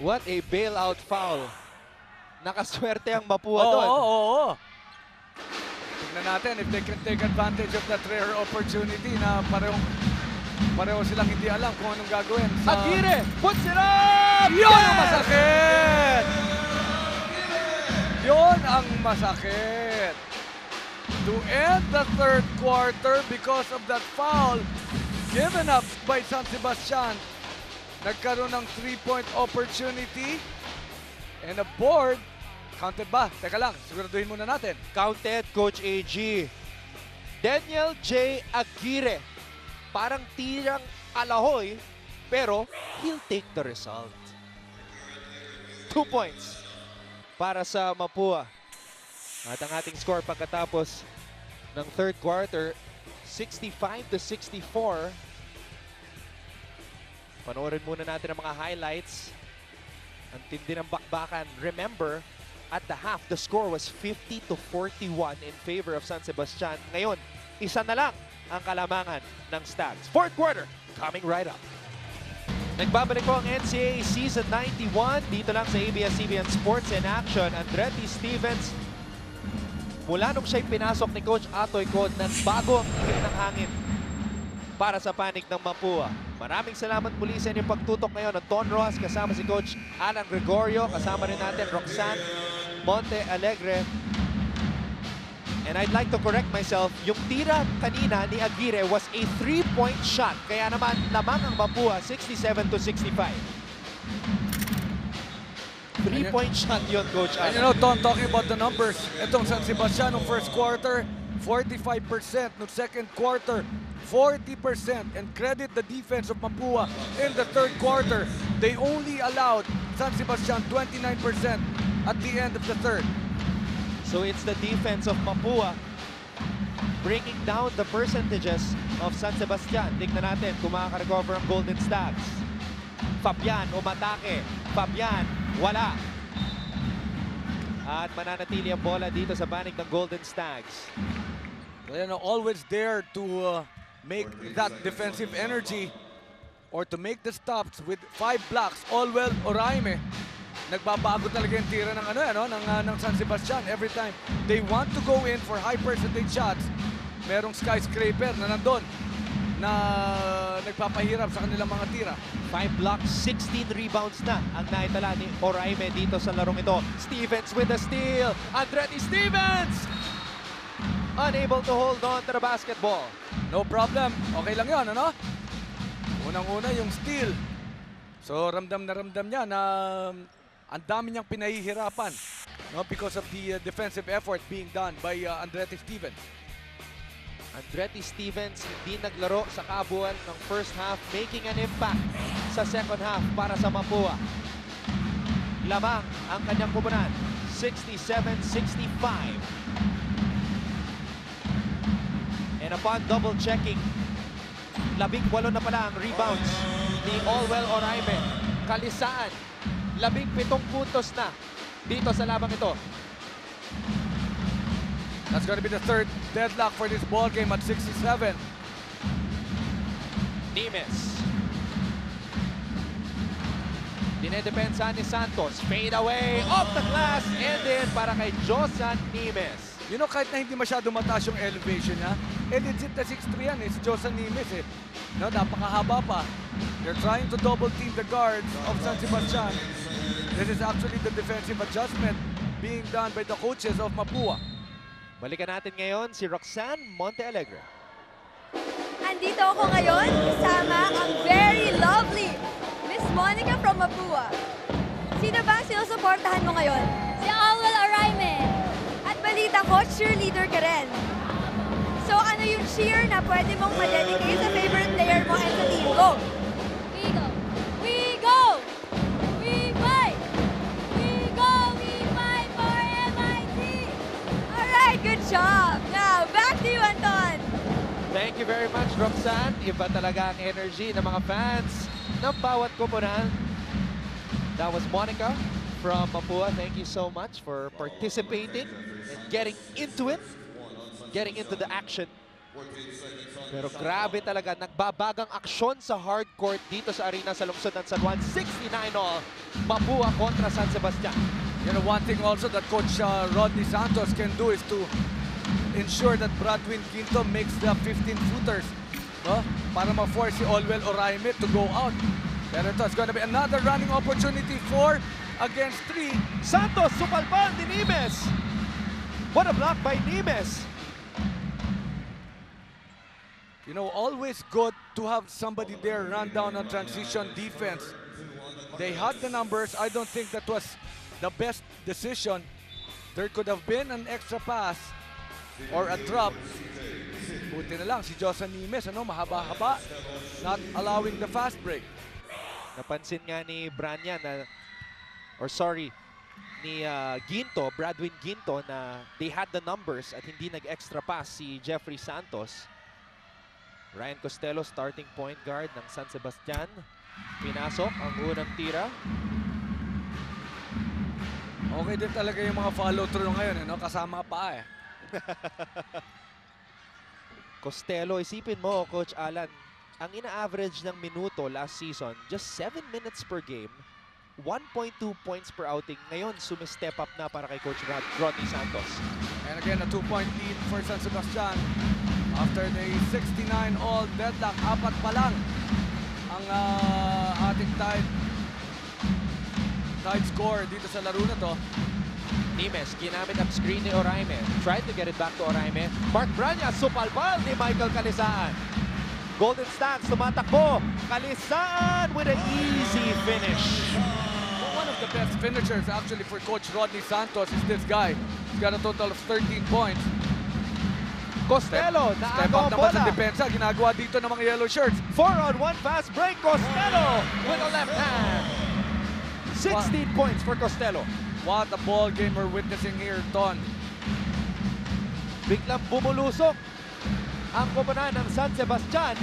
What a bailout foul. Nakaswerte ang Mapua Oo, doon. oo. Tignan natin if they can take advantage of that rare opportunity na pareho silang hindi alam kung anong gagawin. Aguirre puts it up! Yun ang masakit! Yun ang masakit. To end the third quarter because of that foul given up by San Sebastian. Nagkaroon ng 3-point opportunity and a board. Counted ba? Teka lang, siguraduhin muna natin. Counted, Coach AG. Daniel J. Aguirre. Parang tirang alahoy, pero he'll take the result. 2 points para sa Mapua. At ang ating score pagkatapos ng third quarter, 65-64. Panoorin muna natin ang mga highlights. Ang tindi ng bakbakan. Remember, at the half, the score was 50-41 in favor of San Sebastian. Ngayon, isa na lang ang kalamangan ng Stags. Fourth quarter, coming right up. Nagbabalik po ang NCAA Season 91 dito lang sa ABS-CBN Sports in Action. Andretti Stevens, mula nung siya'y pinasok ni Coach Atoy ko, nagbago ang ikip ng hangin para sa panig ng Mapua. Maraming salamat muli sa inyong pagtutok ngayon ng Ton Rojas kasama si Coach Alan Gregorio, kasama rin natin Roxanne Monte Alegre. And I'd like to correct myself, yung tira kanina ni Aguirre was a 3-point shot. Kaya naman lamang ang Mapua, 67-65. 3-point shot yun, Coach Alan. And you know, Tom, talking about the numbers, itong San Sebastian ng first quarter, 45%. No second quarter, 40%. And credit the defense of Mapua in the third quarter. They only allowed San Sebastian 29% at the end of the third. So it's the defense of Mapua bringing down the percentages of San Sebastian. Tignan natin kung makaka-recover ang Golden Stags. Fabian umatake. Fabian, wala. At mananatili ang bola dito sa banig ng Golden Stags. Well, you know, always there to make that defensive energy or to make the stops with 5 blocks. Allwell or Jaime. Nagbabago talaga yung tira ng ng San Sebastian. Every time they want to go in for high percentage shots, merong skyscraper na nandun na nagpapahirap sa kanilang mga tira. 5 blocks, 16 rebounds na ang naitala ni Oraime dito sa larong ito. Stevens with the steal. Andretti Stevens! Unable to hold on to the basketball. No problem. Okay lang yun, ano? Unang-una yung steal. So ramdam na ramdam niya na ang dami niyang pinahihirapan, no, because of the defensive effort being done by Andretti Stevens. Andretti Stevens hindi naglaro sa kabuuan ng first half, making an impact sa second half para sa Mapua. Lamang ang kanyang kubunan, 67-65. And upon double checking, 18 na pala ang rebounds ni Allwell Oraime. Kalisaan, 17 puntos na dito sa labang ito. That's going to be the third deadlock for this ball game at 67. Nimes. Dinedepensa ni Santos. Fade away, off the glass, and then para kay Josan Nimes. You know, kahit na hindi masyado mataas yung elevation niya, legit na 6'3" yan, it's Josan Nimes eh. No, napakahaba pa. They're trying to double team the guards of San Sebastian. This is actually the defensive adjustment being done by the coaches of Mapua. Balikan natin ngayon si Roxanne Monte Alegre. Andito ako ngayon kasama ang very lovely Miss Monica from Mapua. Sino ba ang sinusuportahan mo ngayon? Si Awal Araime. At balita ko, cheerleader ka rin. So ano yung cheer na pwede mong ma-dedicate sa favorite player mo and sa team? Go! We go. We go. We fight. We go. We fight for MIT. Alright, good job! Now, back to you, Anton! Thank you very much, Roxanne. Iba talaga ang energy ng mga fans ng bawat koponan. That was Monica from Mapua. Thank you so much for participating and getting into it, getting into the action. Pero grabe talaga, nagbabagang aksyon sa hard court dito sa arena sa lungsod ng San Juan. 69-all, Mapua kontra San Sebastian. You know, one thing also that Coach Rodney Santos can do is to ensure that Bradwin Quinto makes the 15-footers, no? Para ma-force si Allwell Oraime to go out. Pero ito, it's going to be another running opportunity, 4 against 3. Santos, supalpan ni Nimes. What a block by Nimes. You know, always good to have somebody there run down on transition defense. They had the numbers. I don't think that was the best decision. There could have been an extra pass or a drop. Buti na lang si Josan Nimes, ano, mahaba-haba, not allowing the fast break. Napansin nga ni Branya na or sorry, ni Ginto, Bradwin Ginto, na they had the numbers at hindi nag-extra pass si Jeffrey Santos. Ryan Costello, starting point guard ng San Sebastian. Pinasok ang unang tira. Okay din talaga yung mga follow-through ngayon, no? Kasama pa eh. Costello, isipin mo, Coach Alan, ang ina-average ng minuto last season, just 7 minutes per game, 1.2 points per outing. Ngayon, sumistep up na para kay Coach Rodney Santos. And again, a 2-point lead for San Sebastian. After the 69-all deadlock, 4 pa lang ang ating tied score dito sa laro na to. Nimes, ginamit ang screen ni Oraime. Tried to get it back to Oraime. Mark Branya, supalpal ni Michael Kalisaan. Golden Stacks, tumatakbo. Kalisaan with an easy finish. One of the best finishers actually for Coach Rodney Santos is this guy. He's got a total of 13 points. Costello, Step naagaw up ang naman sa bola. depensa. Ginagawa dito ng mga yellow shirts. 4-on-1 fast break. Costello with a left hand. 16 points for Costello. What a ball game we're witnessing here, Ton. Biglang bumulusok ang koponan ng San Sebastian.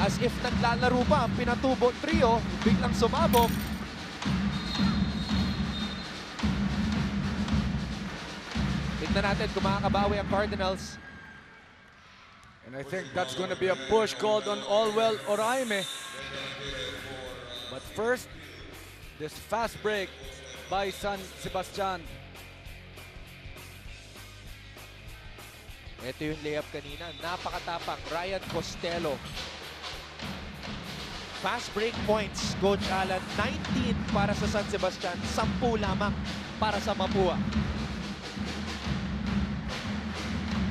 As if naglalaro pa ang pinatubo trio, biglang sumabog. Tignan natin kung makakabawi ang Cardinals. And I think that's going to be a push called on Allwell Oraime. But first, this fast break by San Sebastian. Ito yung layup kanina. Napakatapang. Ryan Costello. Fast break points, Coach Alan. 19 para sa San Sebastian. 10 lamang para sa Mapua.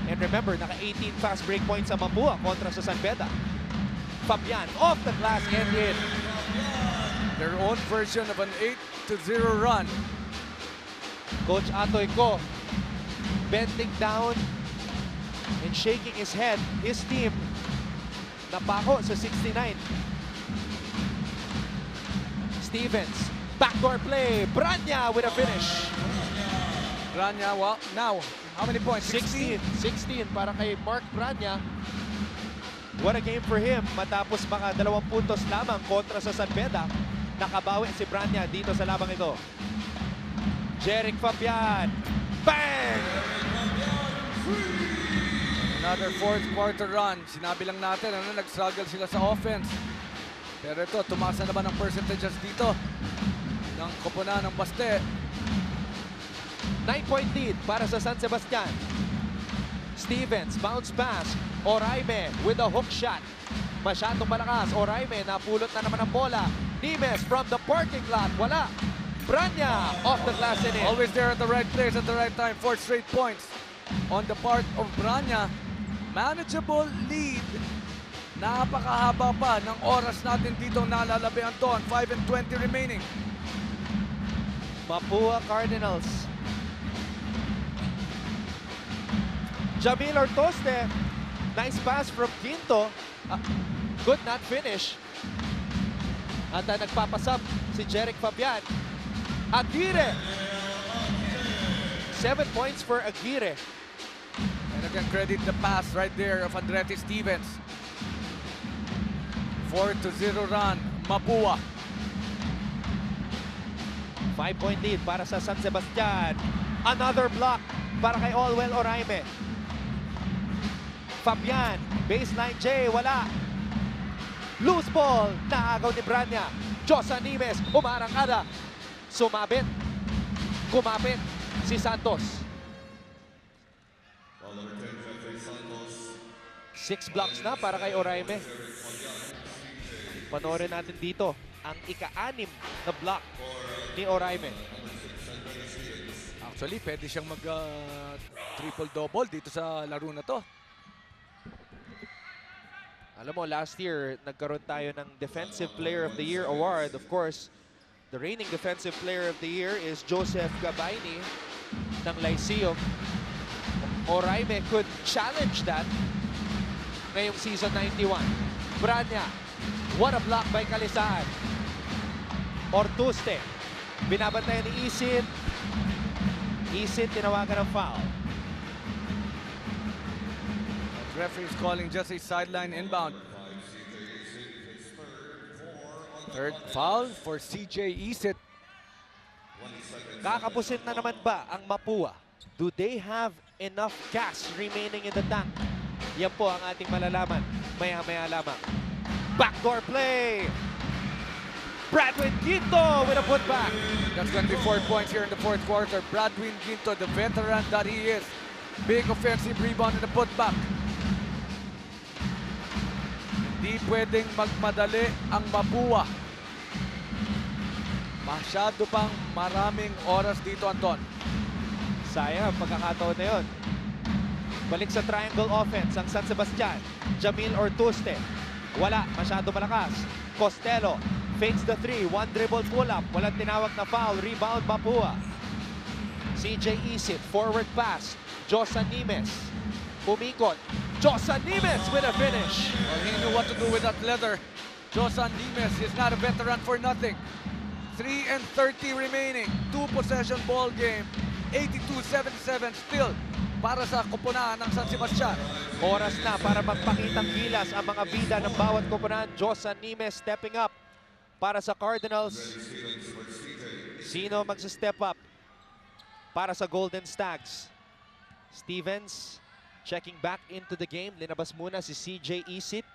And remember, naka-18 fast break points sa Mapua kontra sa San Beda. Fabian off the glass and in. Their own version of an 8-0 run. Coach Atoy Ko bending down and shaking his head. His team napako sa 69. Stevens, backdoor play. Branya with a finish. Branya, well, now, how many points? 16 para kay Mark Branya. What a game for him. Matapos maka 2 puntos lamang kontra sa San Beda. Nakabawi si Branya dito sa labang ito. Jeric Fabian. Bang! Another fourth quarter run. Sinabi lang natin, nag-struggle sila sa offense. Pero ito, tumaas na naman ang percentages dito ng koponan ng Baste. 9-point lead para sa San Sebastian. Stevens, bounce pass. Oraime with a hook shot. Masyadong malakas. Oraime, napulot na naman ang bola. Nimes from the parking lot. Wala. Branya off the glass and in. Always there at the right place at the right time. 4 straight points on the part of Branya. Manageable lead. Napakahaba pa ng oras natin dito nalalabi, Anton. 5:20 remaining. Mapua Cardinals. Jamil Ortoste. Nice pass from Quinto. Could not finish. At nagpapasab si Jeric Fabian. Aguirre. 7 points for Aguirre. And again, credit the pass right there of Andretti Stevens. 4-0 run, Mapua. 5-point lead para sa San Sebastian. Another block para kay Allwell Oraime. Fabian, baseline J, wala. Loose ball, naagaw ni Branya. Josa Nimes, umarangada. Sumabit, kumapit si Santos. 6 blocks na para kay Oraime. Panoorin natin dito ang ika-6 na block ni Oraime. Actually, pwede siyang mag-triple-double dito sa laro na to. Alam mo, last year, nagkaroon tayo ng Defensive Player of the Year award. Of course, the reigning Defensive Player of the Year is Joseph Gabayni ng Lyceum. Oraime could challenge that ngayong season 91. Branya, what a block by Kalisaan. Ortuste. Binabantayan ni Isit. Isit tinawagan ng foul. Referee is calling just a sideline inbound. Third foul for CJ Isit. Kakapusin na naman ba ang Mapua? Do they have enough gas remaining in the tank? Yan po ang ating malalaman maya-maya lamang. Backdoor play! Bradwin Ginto with a putback. That's going to be 4 points here in the fourth quarter. Bradwin Ginto, the veteran that he is. Big offensive rebound in the putback. Hindi pwedeng magmadali ang Mapua. Masyado pang maraming oras dito, Anton. Sayang ang pagkakataon na yun. Balik sa triangle offense ang San Sebastian. Jamil Ortuste. Wala, masyado malakas. Costello fakes the three. One dribble pull-up. Walang tinawag na foul. Rebound Mapua. CJ Isit. Forward pass. Josan Nimes. Umikot. Josan Nimes with a finish. Well, he knew what to do with that leather. Josan Nimes is not a veteran for nothing. 3:30 remaining. 2-possession ball game. 82-77 still para sa koponahan ng San Sebastian. Oras na para magpakitang gilas ang mga bida ng bawat koponahan. Josan Nimes stepping up para sa Cardinals. Sino magsa-step up para sa Golden Stags? Stevens checking back into the game. Linabas muna si CJ Isit.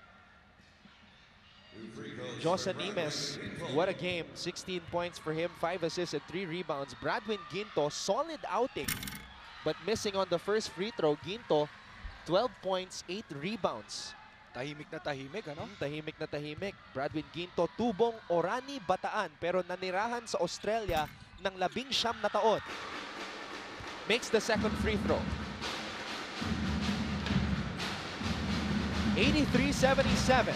Josan Nimes, what a game. 16 points for him, 5 assists and 3 rebounds. Bradwin Ginto, solid outing, but missing on the first free throw. Ginto, 12 points, 8 rebounds. Tahimik na tahimik, ano? Tahimik na tahimik. Bradwin Ginto, tubong Orani Bataan, pero nanirahan sa Australia ng 19 na taon. Makes the second free throw. 83-77.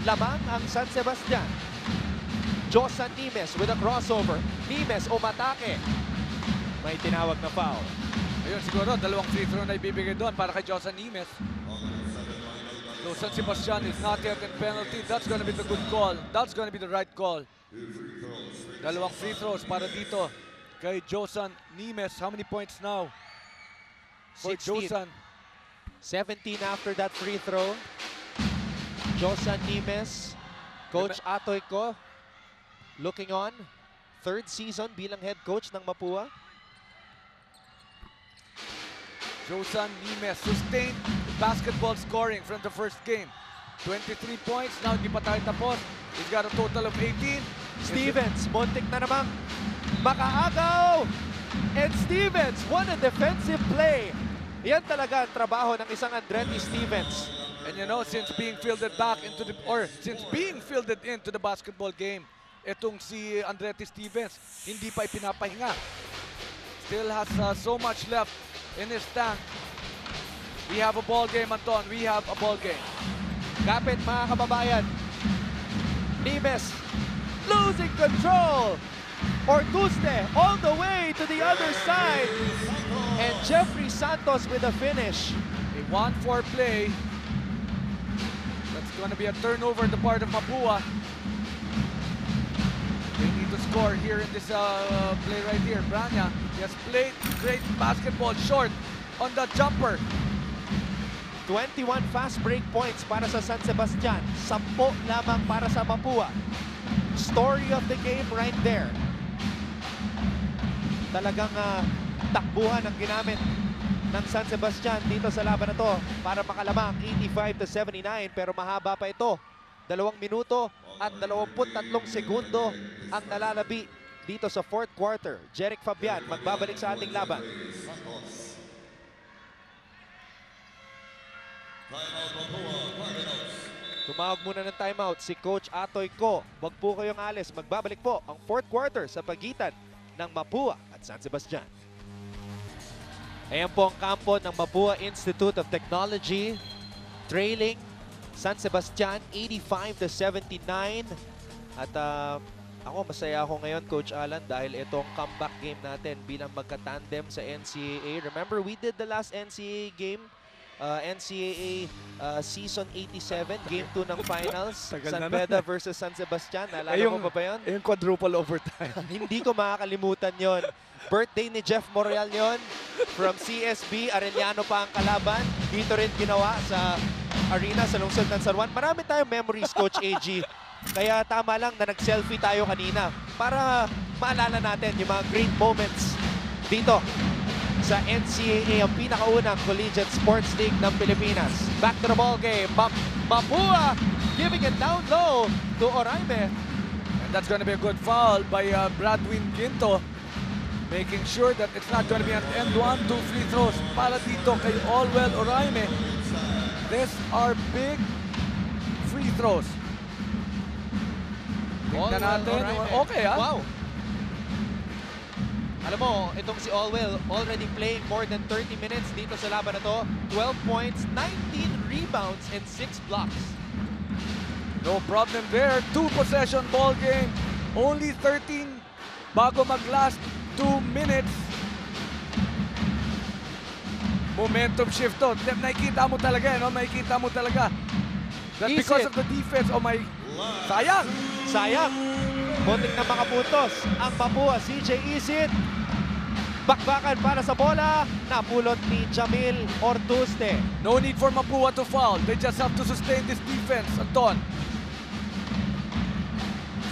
Lamang ang San Sebastian. Josan Nimes with a crossover. Nimes umatake. May tinawag na foul. Ayun, siguro, dalawang free throw na ibibigay doon para kay Josan Nimes. So, San Sebastian is not yet in penalty. That's gonna be the good call. That's gonna be the right call. Dalawang free throws para dito kay Josan Nimes. How many points now for 16. Josan? 17 after that free throw. Josan Nimes, Coach Atoy ko, looking on. Third season bilang head coach ng Mapua. Josan Nimes sustained basketball scoring from the first game. 23 points, now hindi pa tayo tapos. He's got a total of 18. Stevens, muntik na namang makaagaw! And Stevens, what a defensive play! Yan talaga ang trabaho ng isang Andretti Stevens. And you know, since being fielded into the basketball game, itong si Andretti Stevens, hindi pa ipinapahinga. Still has so much left in his tank. We have a ball game, Anton. We have a ball game. Kapit mga kababayan. Nimes losing control. Ortuste all the way to the other side. And Jeffrey Santos with a finish. A 1-4 play. That's going to be a turnover on the part of Mapua. They need to score here in this play right here. Branya, he has played great basketball, short on the jumper. 21 fast break points para sa San Sebastian. 10 lamang para sa Mapua. Story of the game right there. Talagang takbuhan ang ginamit ng San Sebastian dito sa laban na to para makalamang 85-79, pero mahaba pa ito. 2 minuto at 23 segundo ang nalalabi dito sa fourth quarter. Jeric Fabian magbabalik sa ating laban. Tumawag muna ng timeout si Coach Atoy ko. Wag po kayong alis. Magbabalik po ang fourth quarter sa pagitan ng Mapua at San Sebastian. Ayan po ang kampo ng Mapua Institute of Technology. Trailing San Sebastian 85-79. At ako masaya ako ngayon, Coach Alan, dahil itong comeback game natin bilang magka-tandem sa NCAA. Remember, we did the last NCAA game NCAA Season 87, Game 2 ng Finals. Tagal San na Beda versus San Sebastian. Naalala mo pa ba yun? Yung quadruple overtime. Hindi ko makakalimutan yon. Birthday ni Jeff Morreal yon. From CSB, Arellano pa ang kalaban. Dito rin ginawa sa arena sa lungsod ng San Juan. Marami tayong memories, Coach AG. Kaya tama lang na nag-selfie tayo kanina para maalala natin yung mga great moments dito sa NCAA, ang pinakaunang collegiate sports league ng Pilipinas. Back to the ball game. Mapua giving it down low to Oraime. And that's going to be a good foul by Bradwin Ginto, making sure that it's not going to be an end one, 2 free throws para dito kay Allwell Oraime. These are big free throws. Tingnan natin. Okay, ha? Wow. Alam mo, itong si Allwell already playing more than 30 minutes dito sa laban na to. 12 points, 19 rebounds, and 6 blocks. No problem there. 2-possession ball game. Only 13 bago mag-last 2 minutes. Momentum shift to. Nakikita mo talaga, no? Nakikita mo talaga. That because of the defense, oh my... Sayang! Sayang. Bunting na mga puntos. Ang Mapua, CJ Isit. Bakbakan para sa bola. Napulot ni Jamil Ortuste. No need for Mapua to foul. They just have to sustain this defense, Anton.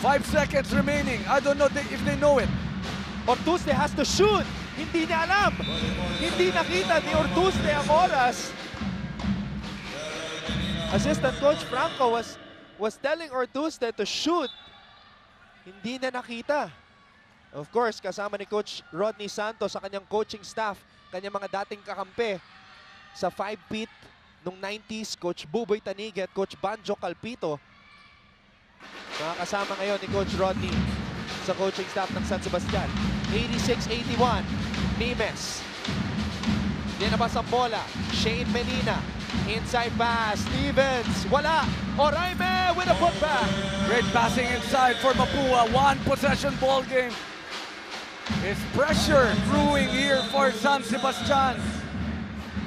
5 seconds remaining. I don't know if they know it. Ortuste has to shoot. Hindi niya alam. Hindi nakita ni Ortuste ang oras. Assistant Coach Franco was telling Ortuste to shoot. Hindi na nakita. Of course, kasama ni Coach Rodney Santos sa kanyang coaching staff, kanyang mga dating kakampi sa 5-peat nung 90s, Coach Buboy Tanig at Coach Banjo Calpito. Mga kasama ngayon ni Coach Rodney sa coaching staff ng San Sebastian. 86-81, Nimes. Dinabas ang bola, Shane Menina. Inside pass, Stevens, wala. Oraime with a putback. Great passing inside for Mapua. 1-possession ball game. It's pressure brewing here for San Sebastian.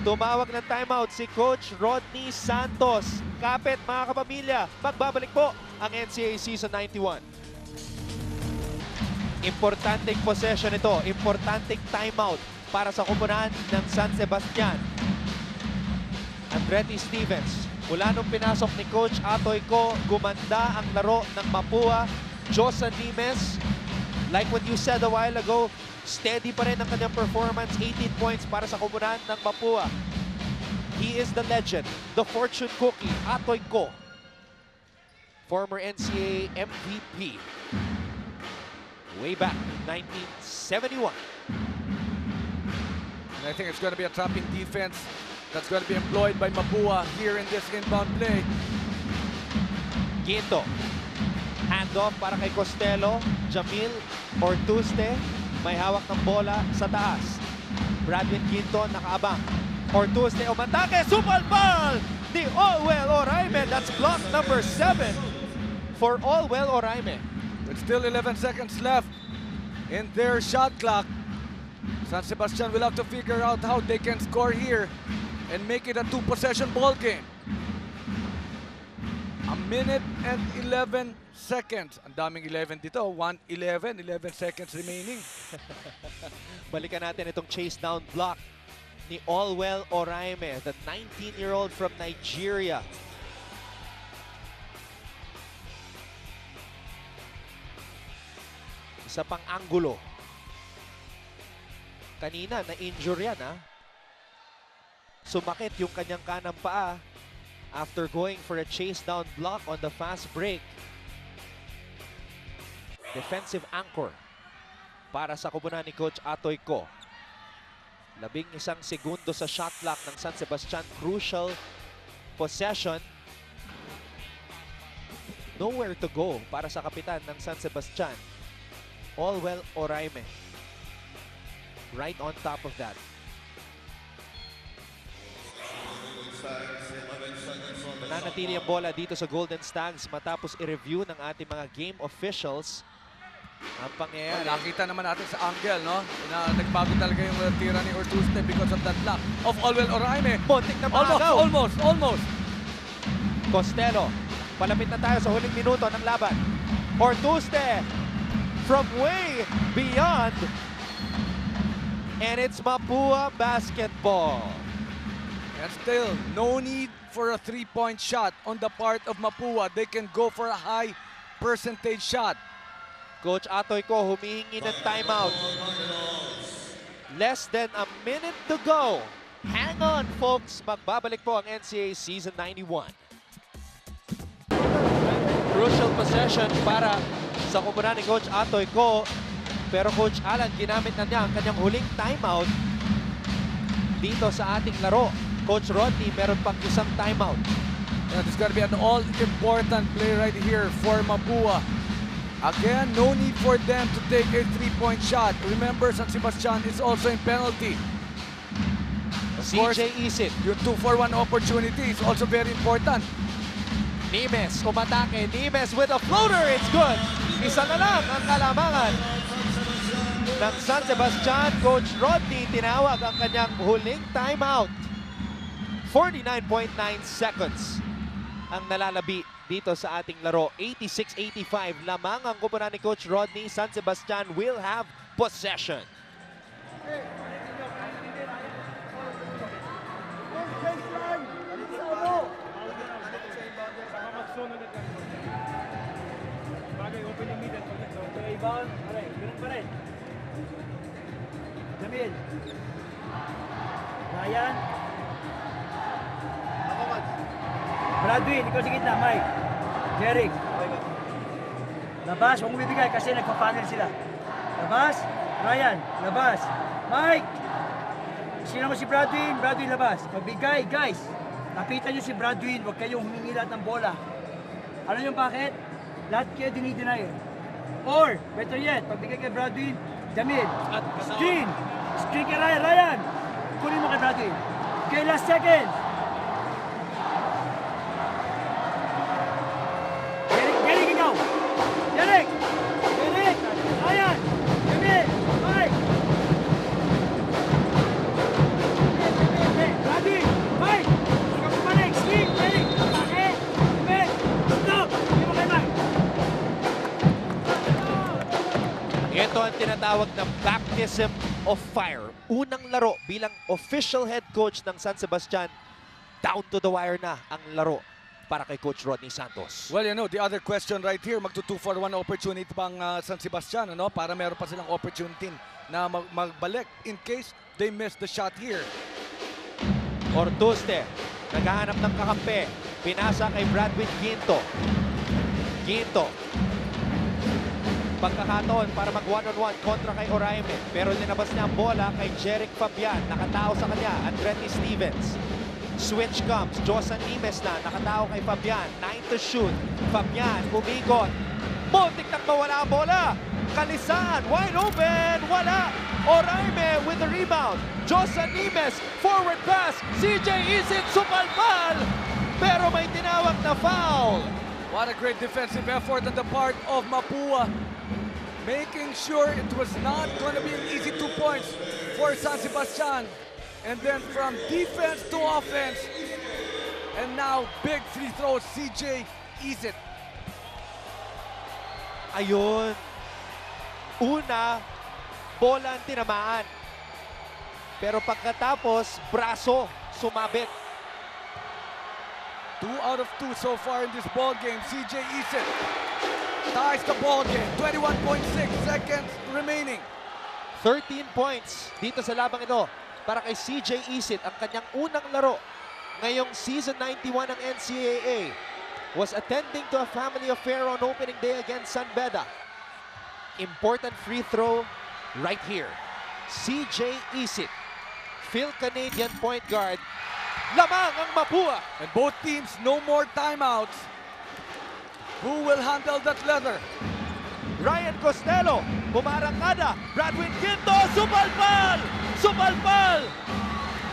Tumawag ng timeout si Coach Rodney Santos. Kapit mga kapamilya, magbabalik po ang NCAA Season 91. Importanteng possession ito, importanteng timeout para sa koponan ng San Sebastian. Andretti Stevens, mula nung pinasok ni Coach Atoy Ko, gumanda ang laro ng Mapua. Josa Nimes, like what you said a while ago, steady pa rin ang kanyang performance. 18 points para sa koponan ng Mapua. He is the legend, the fortune cookie, Atoy Ko. Former NCAA MVP. Way back, 1971. And I think it's going to be a trapping defense that's going to be employed by Mapua here in this inbound play. Ginto. Handoff para kay Costello. Jamil Ortuste. May hawak ng bola sa taas. Bradwin Ginto nakaabang. Ortuste umatake. Supalpal ni Allwell Oraime. That's block number 7 for Allwell Oraime. With still 11 seconds left in their shot clock, San Sebastian will have to figure out how they can score here and make it a 2-possession ball game. A minute and 11 seconds. Ang daming 11 dito. 1:11, 11 seconds remaining. Balikan natin itong chase down block ni Allwell Oraime, the 19-year-old from Nigeria. Isa pang anggulo. Kanina, na-injure yan, ha? Sumakit yung kanyang kanang paa after going for a chase down block on the fast break. Defensive anchor para sa koponan ni Coach Atoy Ko. 11 segundo sa shot clock ng San Sebastian. Crucial possession. Nowhere to go para sa kapitan ng San Sebastian. Allwell Oraime. Right on top of that. Nananatili ang bola dito sa Golden Stags matapos i-review ng ating mga game officials ang pangyayari. Nakita naman natin sa angle, no? Na nagbago talaga yung tira ni Ortuste because of that block of Olwell Oraime. Muntik na Almost. Costello, palapit na tayo sa huling minuto ng laban. Ortuste from way beyond. And it's Mapua basketball. And still, no need for a three-point shot on the part of Mapua. They can go for a high percentage shot. Coach Atoy ko humihingi ng timeout. Less than a minute to go. Hang on, folks. Magbabalik po ang NCAA Season 91. Crucial possession para sa kupunan ni Coach Atoy ko. Pero Coach Alan, ginamit na niya ang kanyang huling timeout dito sa ating laro. Coach Rodney, meron pang isang timeout. And it's going to be an all-important play right here for Mapua. Again, no need for them to take a three-point shot. Remember, San Sebastian is also in penalty. Of course, CJ Isit. your 2-for-1 opportunity is also very important. Nimes umatake. Nimes with a floater. It's good. Isa na lang ang kalamangan ng San Sebastian. Coach Rodney tinawag ang kanyang huling timeout. 49.9 seconds ang nalalabi dito sa ating laro. 86-85 lamang ang kupunan ni Coach Rodney. San Sebastian will have possession. Jamil. Ryan. Bradwin, ikaw sa gitna, Mike. Jeric. Labas, huwag mo bibigay kasi nagpa-panel sila. Labas. Ryan, labas. Mike! Sino mo si Bradwin? Bradwin, labas. Pagbigay, guys. Napitan nyo si Bradwin, huwag kayong humingi lahat ng bola. Alam nyo bakit? Lahat kayo dinideny. Or, better yet, pagbigay kay Bradwin, Jamil. Screen! Screen kay Ryan. Ryan! Kunin mo kay Bradwin. Okay, last second. Derek, ikaw! Derek! Derek! Ryan! Jamil! Mike! Bradwin! Mike! Ikaw pumalik! Screen! Derek! Atake! Jamil! Stop! Hindi mo kay Mike! Ito ang tinatawag na baptism of fire. Unang laro bilang official head coach ng San Sebastian. Down to the wire na ang laro para kay Coach Rodney Santos. Well, you know, the other question right here, magto 2-for-1 opportunity pang San Sebastian, ano? Para meron pa silang opportunity na magbalik in case they miss the shot here. Ortuste, naghahanap ng kakampi. Pinasa kay Bradwin Ginto. Ginto. Pagkakataon para mag one-on-one kontra kay Oraime. Pero linabas niya ang bola kay Jeric Fabian. Nakatao sa kanya, Andretti Stevens. Switch comes, Josan Nimes na. Nakatao kay Fabian. 9 to shoot. Fabian, umikot. Muntik nang mawala ang bola. Kalisaan, wide open. Wala. Oraime with the rebound. Josan Nimes, forward pass. CJ Isit, supalpal. Pero may tinawag na foul. What a great defensive effort on the part of Mapua. Making sure it was not going to be an easy 2 points for San Sebastian. And then from defense to offense. And now big free throws, CJ Isit. Ayun. Una, bola ang tinamaan. Pero pagkatapos, braso sumabit. 2 out of 2 so far in this ball game. CJ Isit ties the ball game. 21.6 seconds remaining. 13 points dito sa labang ito para kay CJ Isit. Ang kanyang unang laro ngayong season 91 ng NCAA. Was attending to a family affair on opening day against San Beda. Important free throw right here. CJ Isit, Phil Canadian point guard. Lamang ang Mapua. And both teams, no more timeouts. Who will handle that leather? Ryan Costello, bumarangkada. Bradwin Ginto, supalpal! Supalpal!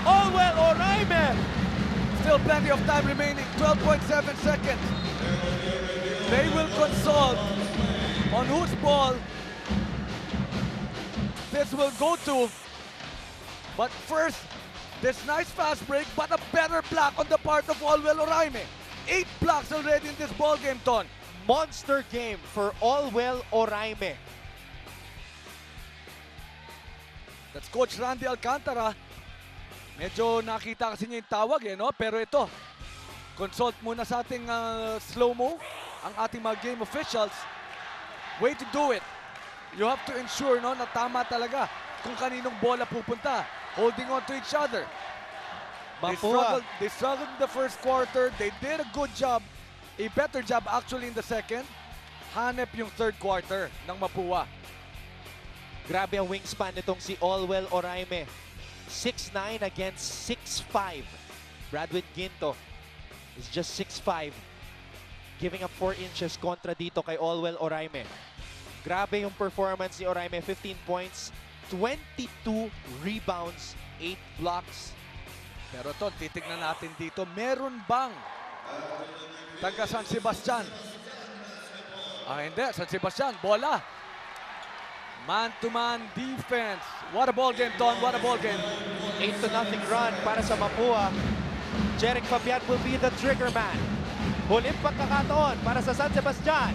Olwell Oraime. Still plenty of time remaining, 12.7 seconds. They will consult on whose ball this will go to. But first, this nice fast break, but a better block on the part of Allwell Oraime. 8 blocks already in this ball game, Ton. Monster game for Allwell Oraime. That's Coach Randy Alcantara. Medyo nakita kasi niya yung tawag no? Pero ito, consult muna sa ating slow-mo, ang ating mga game officials. Way to do it. You have to ensure no, na tama talaga kung kaninong bola pupunta. Holding on to each other. They struggled in the first quarter. They did a good job. A better job actually in the second. Hanep yung third quarter ng Mapua. Grabe ang wingspan nitong si Allwell Oraime. 6'9" against 6'5". Bradwin Ginto is just 6'5", giving up 4 inches kontra dito kay Allwell Oraime. Grabe yung performance ni Oraime. 15 points, 22 rebounds, 8 blocks. Pero to, titignan natin dito, meron bang taga San Sebastian? Hindi, San Sebastian, bola. Man-to-man defense. What a ball game, Ton. What a ball game. 8-0 run para sa Mapua. Jeric Fabian will be the trigger man. Huling pagkakataon para sa San Sebastian.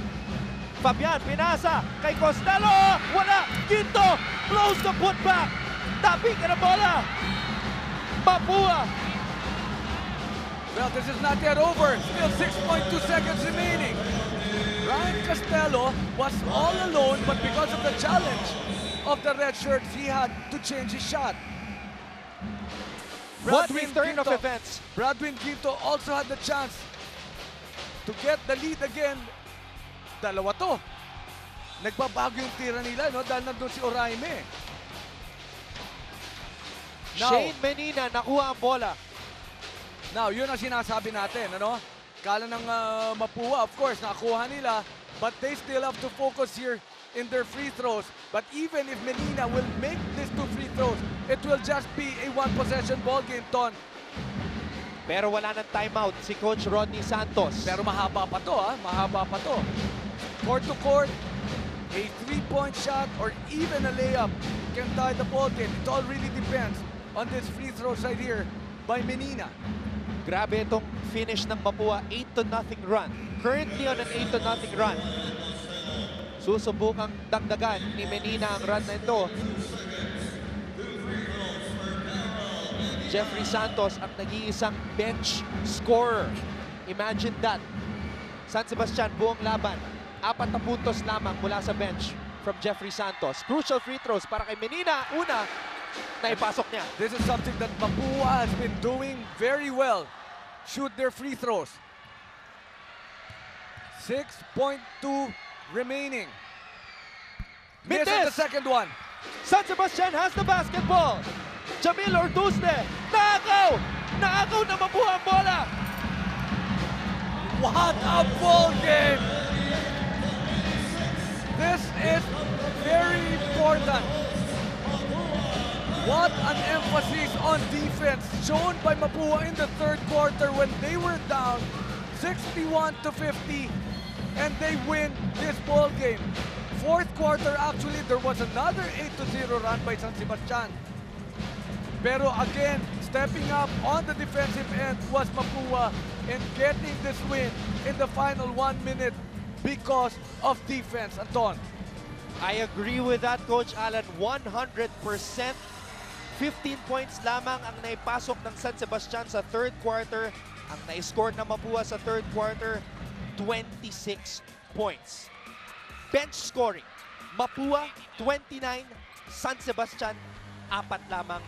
Fabian pinasa kay Costello. Wala. Ginto blows the putback. Tapping ka na bola. Mapua. Well, this is not yet over. Still 6.2 seconds remaining. Ryan Costello was all alone, but because of the challenge of the red shirts, he had to change his shot. What return of events. Bradwin Ginto also had the chance to get the lead again. Dalawa to. Nagbabago yung tira nila, no? Dahil nandun si Oraime. Shane Menina nakuha ang bola. Now, yun ang sinasabi natin, ano? Kala ng Mapua, of course, nakuha nila, but they still have to focus here in their free throws. But even if Menina will make these 2 free throws, it will just be a 1-possession ball game, Ton. Pero wala ng timeout si Coach Rodney Santos. Pero mahaba pa to, mahaba pa to. Court to court, a 3-point shot or even a layup can tie the ball game. It all really depends on this free throws right here by Menina. Grabe itong finish ng Mapua, 8-0 run. Currently on an 8-0 run. Susubukang dagdagan ni Menina ang run na ito. Jeffrey Santos ang nag-iisang bench scorer. Imagine that. San Sebastian buong laban. 4 na puntos lamang mula sa bench from Jeffrey Santos. Crucial free throws para kay Menina. Una, naipasok niya. This is something that Mapua has been doing very well. Shoot their free throws. 6.2 remaining. Misses the second one. San Sebastian has the basketball. Jamil Orduzne. Naakaw! Naakaw na Mapua ang bola. What a ball game! This is very important. What an emphasis on defense shown by Mapua in the third quarter when they were down 61-50 and they win this ball game. Fourth quarter, actually, there was another 8-0 run by San Sebastian. Pero again, stepping up on the defensive end was Mapua and getting this win in the final 1 minute because of defense, Anton. I agree with that, Coach Alan, 100%. 15 points lamang ang naipasok ng San Sebastian sa third quarter. Ang na-score na Mapua sa third quarter, 26 points. Bench scoring, Mapua 29, San Sebastian 4 lamang.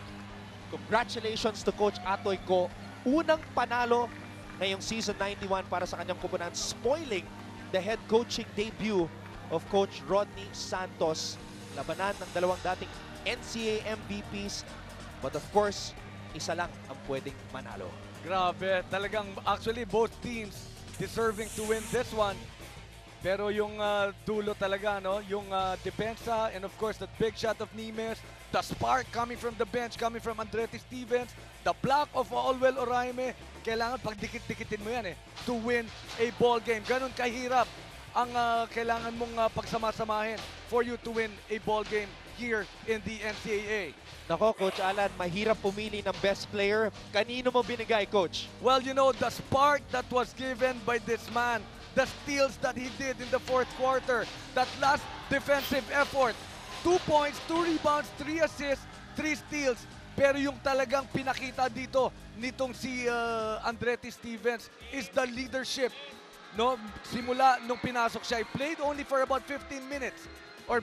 Congratulations to Coach Atoy Ko. Unang panalo ngayong season 91 para sa kanyang kupunan, spoiling the head coaching debut of Coach Rodney Santos. Labanan ng dalawang dating NCAA MVPs, but of course, isa lang ang pwedeng manalo. Grabe, talagang actually both teams deserving to win this one. Pero yung dulo talaga, no? Yung depensa and of course that big shot of Nimes, the spark coming from the bench, coming from Andretti Stevens, the block of Allwell Oraime, kailangan pagdikit-dikitin mo yan to win a ball game. Ganun kahirap ang kailangan mong pagsamasamahin for you to win a ball game here in the NCAA. Nako, Coach Alan, mahirap pumili ng best player. Kanino mo binigay, Coach? Well, you know, the spark that was given by this man, the steals that he did in the fourth quarter, that last defensive effort, 2 points, 2 rebounds, 3 assists, 3 steals. Pero yung talagang pinakita dito nitong si Andretti Stevens is the leadership. No, simula nung pinasok siya, he played only for about 15 minutes. Or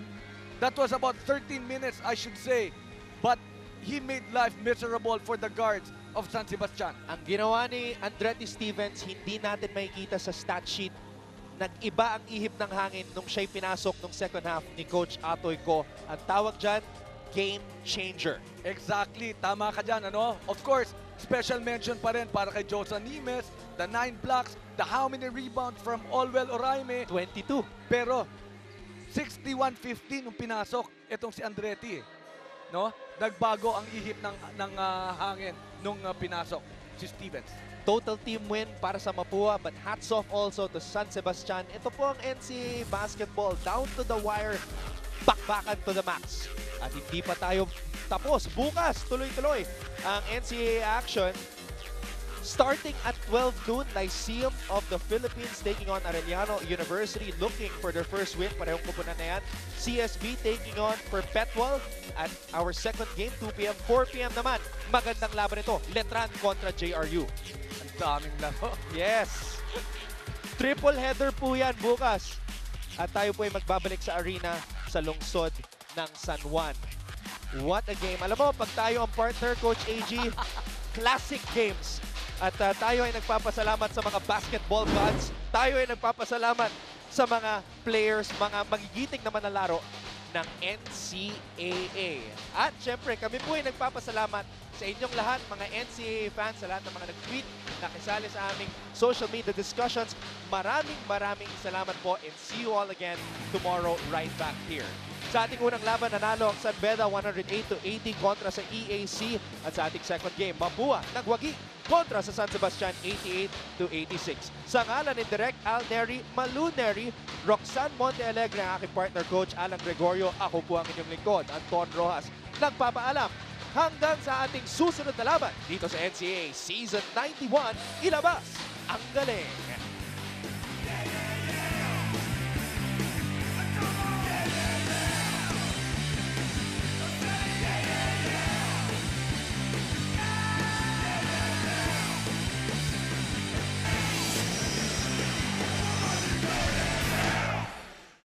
that was about 13 minutes, I should say. But he made life miserable for the guards of San Sebastian. Ang ginawa ni Andretti Stevens, hindi natin makikita sa stat sheet. Nag-iba ang ihip ng hangin nung siya'y pinasok nung second half ni Coach Atoy Ko. Ang tawag dyan, game changer. Exactly, tama ka dyan, ano? Of course, special mention pa rin para kay Josa Nimes, the 9 blocks, the how many rebounds from Olwell Oraime. 22. Pero 61-15 nung pinasok itong si Andretti, no? Nagbago ang ihip ng hangin nung pinasok si Stevens. Total team win para sa Mapua, but hats off also to San Sebastian. Ito po ang NCAA basketball, down to the wire, bakbakan to the max. At hindi pa tayo tapos. Bukas, tuloy-tuloy ang NCAA action. Starting at 12 noon, Lyceum of the Philippines taking on Arellano University, looking for their first win. Parehong kupunan na yan. CSB taking on Perpetual at our second game, 2 p.m. 4 p.m. naman. Magandang laban ito, Letran kontra JRU. Ang daming laro. Yes! Triple header po yan bukas. At tayo po ay magbabalik sa arena sa lungsod ng San Juan. What a game. Alam mo, pag tayo ang partner, Coach AG, classic games. At tayo ay nagpapasalamat sa mga basketball gods. Tayo ay nagpapasalamat sa mga players, mga magigiting na manlalaro ng NCAA. At syempre, kami po ay nagpapasalamat sa inyong lahat, mga NCAA fans, sa lahat ng mga nag-tweet, nakisali sa aming social media discussions. Maraming salamat po and see you all again tomorrow right back here. Sa ating unang laban, nanalo ang San Beda 108-80 kontra sa EAC. At sa ating second game, Mapua nagwagi kontra sa San Sebastian 88-86. Sa ngalan ni Direk Al Neri Maluneri, Roxanne Montealegre ang aking partner coach Alan Gregorio. Ako po ang inyong lingkod, Anton Rojas. Nagpapaalam hanggang sa ating susunod na laban dito sa NCAA Season 91. Ilabas ang galing!